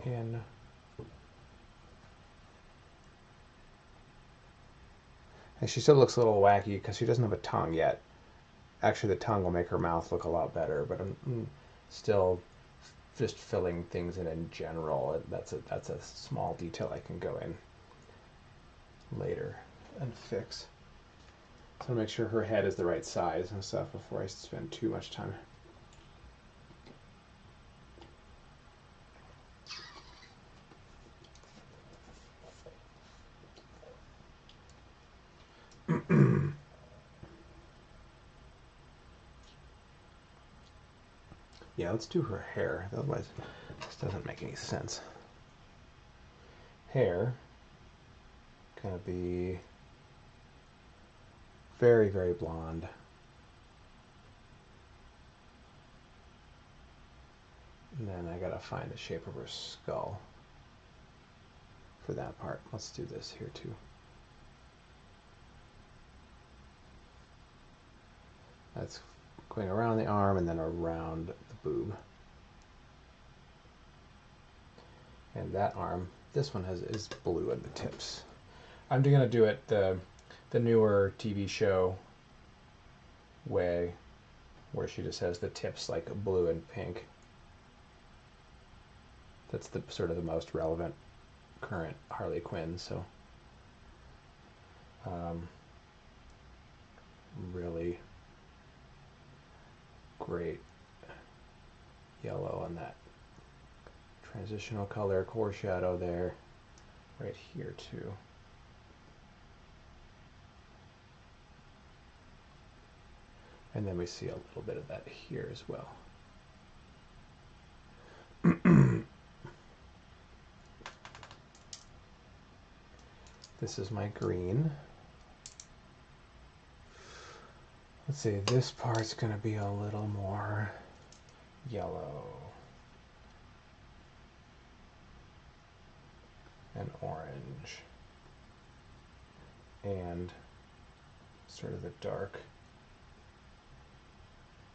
in. And she still looks a little wacky because she doesn't have a tongue yet. Actually, the tongue will make her mouth look a lot better, but I'm still just filling things in general. That's a small detail I can go in later and fix. So make sure her head is the right size and stuff before I spend too much time. Yeah, let's do her hair. Otherwise, this doesn't make any sense. Hair, gonna be very, very blonde. And then I gotta find the shape of her skull for that part. Let's do this here too. That's going around the arm and then around the boob. And that arm, this one is blue at the tips. I'm gonna do it the newer TV show way, where she just has the tips like blue and pink. That's the sort of the most relevant current Harley Quinn. So really great yellow on that transitional color, core shadow there, right here too. And then we see a little bit of that here as well. This is my green. Let's see, this part's going to be a little more yellow and orange and sort of the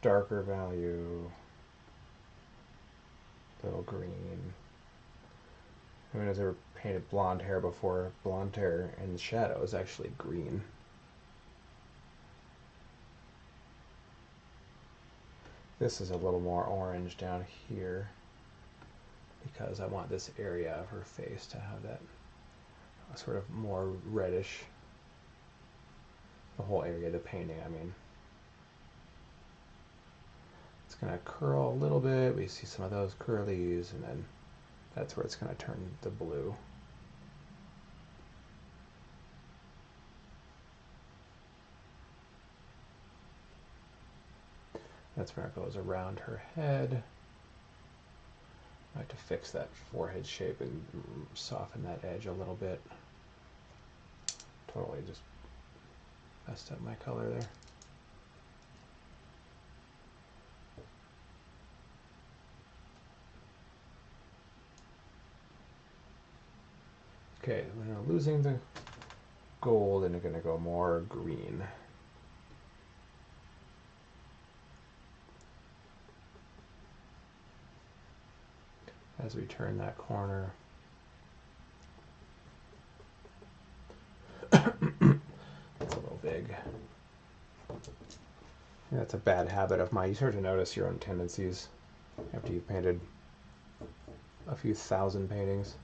darker value, little green. Who has ever painted blonde hair before? Blonde hair in the shadow is actually green. This is a little more orange down here because I want this area of her face to have that sort of more reddish. The whole area of the painting, I mean. It's going to curl a little bit. We see some of those curlies, and then that's where it's going to turn the blue. That's where it goes around her head. I have to fix that forehead shape and soften that edge a little bit. Totally just messed up my color there. Okay, we're losing the gold and we're going to go more green. As we turn that corner. That's a little big. That's a bad habit of mine. You start to notice your own tendencies after you've painted a few thousand paintings.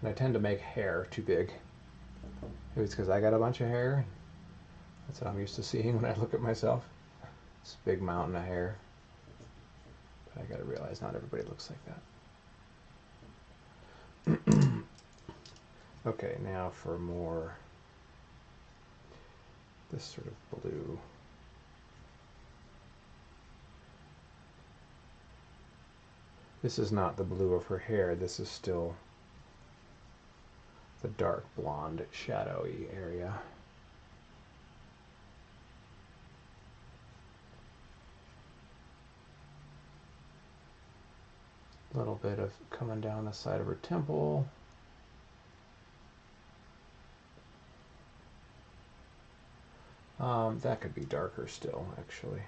And I tend to make hair too big. Maybe it's because I got a bunch of hair. That's what I'm used to seeing when I look at myself. This big mountain of hair. But I gotta realize not everybody looks like that. Okay, now for more this sort of blue. This is not the blue of her hair, this is still the dark blonde shadowy area. A little bit of coming down the side of her temple. That could be darker still, actually.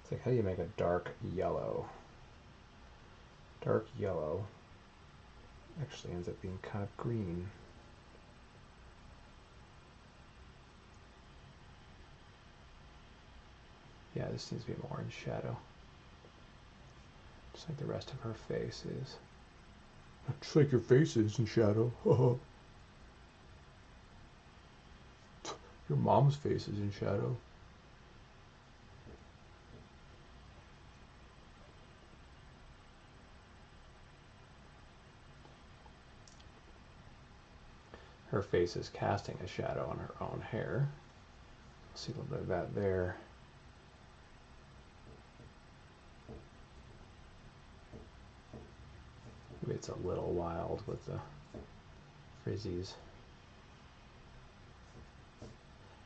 It's like, how do you make a dark yellow? Dark yellow actually ends up being kind of green. Yeah, this needs to be more in shadow. Just like the rest of her face is. Just like your face is in shadow. Your mom's face is in shadow. Her face is casting a shadow on her own hair. See a little bit of that there. Maybe it's a little wild with the frizzies.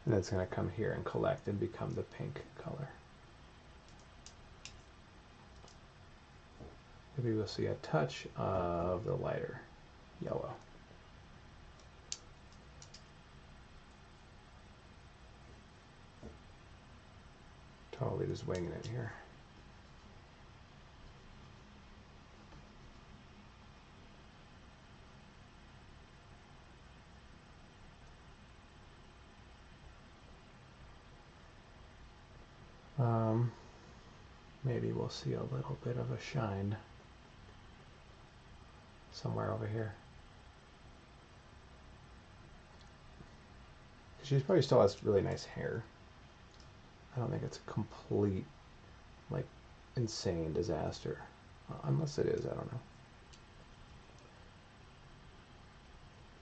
And then it's going to come here and collect and become the pink color. Maybe we'll see a touch of the lighter yellow. Totally just winging it here. Maybe we'll see a little bit of a shine somewhere over here. She probably still has really nice hair. I don't think it's a complete, like, insane disaster. Unless it is, I don't know.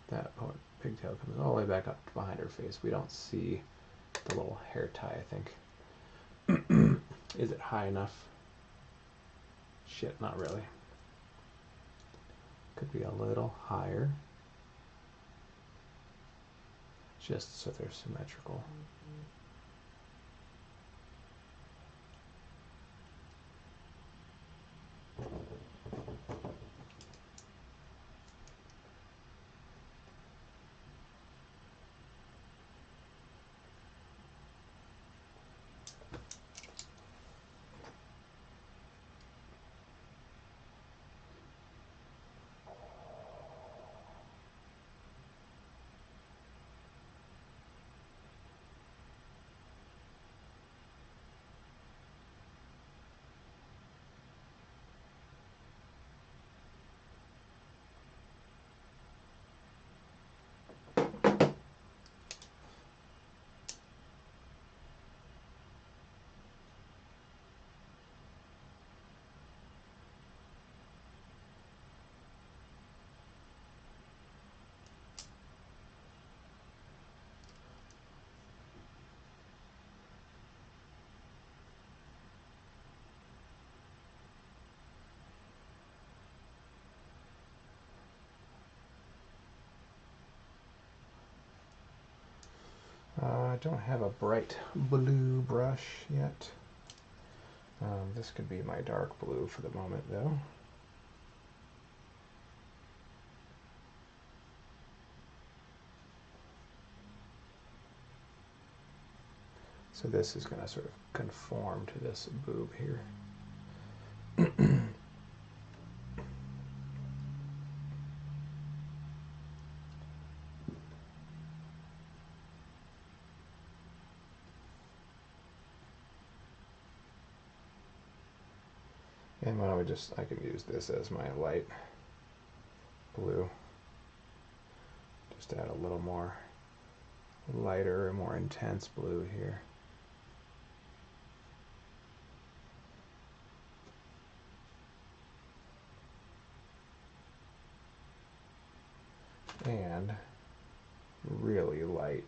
That pigtail comes all the way back up behind her face. We don't see the little hair tie, I think. Is it high enough? Shit, not really. Could be a little higher. Just so they're symmetrical. I don't have a bright blue brush yet. This could be my dark blue for the moment, though. So this is going to sort of conform to this boob here. And why don't we just, I can use this as my light blue. Just add a little more lighter and more intense blue here. And really light.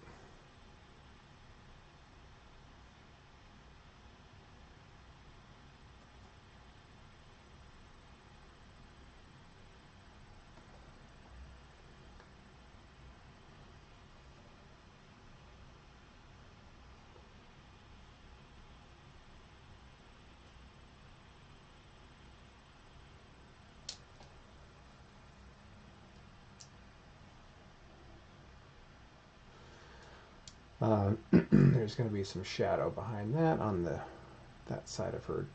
There's going to be some shadow behind that on that side of her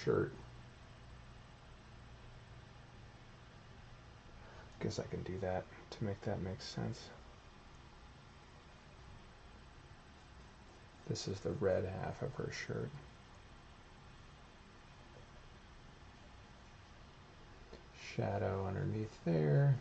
shirt. Guess I can do that to make that make sense. This is the red half of her shirt. Shadow underneath there.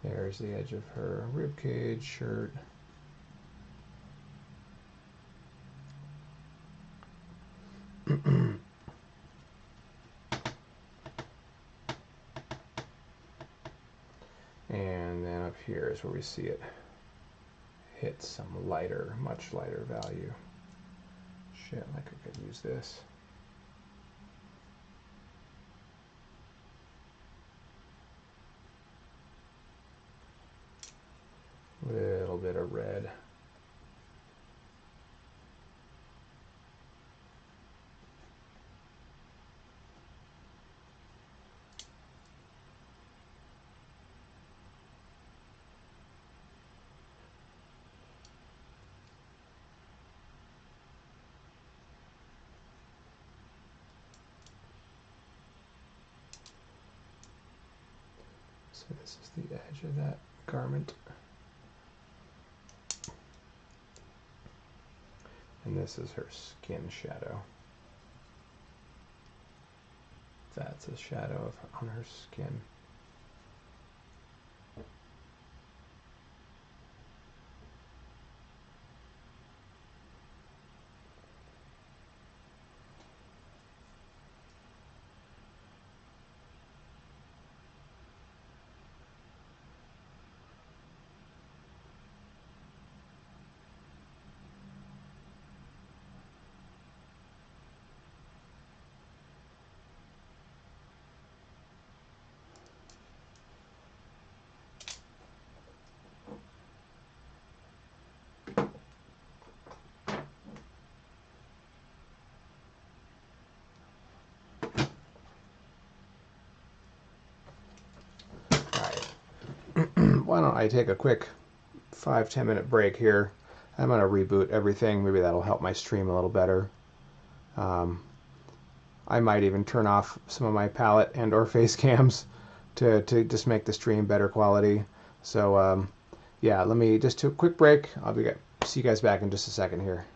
There's the edge of her ribcage shirt. And then up here is where we see it hit some lighter, much lighter value. Shit, like I could use this. Little bit of red. So this is the edge of that garment. And this is her skin shadow. That's a shadow on her skin. Why don't I take a quick 5-10 minute break here. I'm going to reboot everything. Maybe that'll help my stream a little better. I might even turn off some of my palette and or face cams to just make the stream better quality. So yeah, let me just do a quick break. See you guys back in just a second here.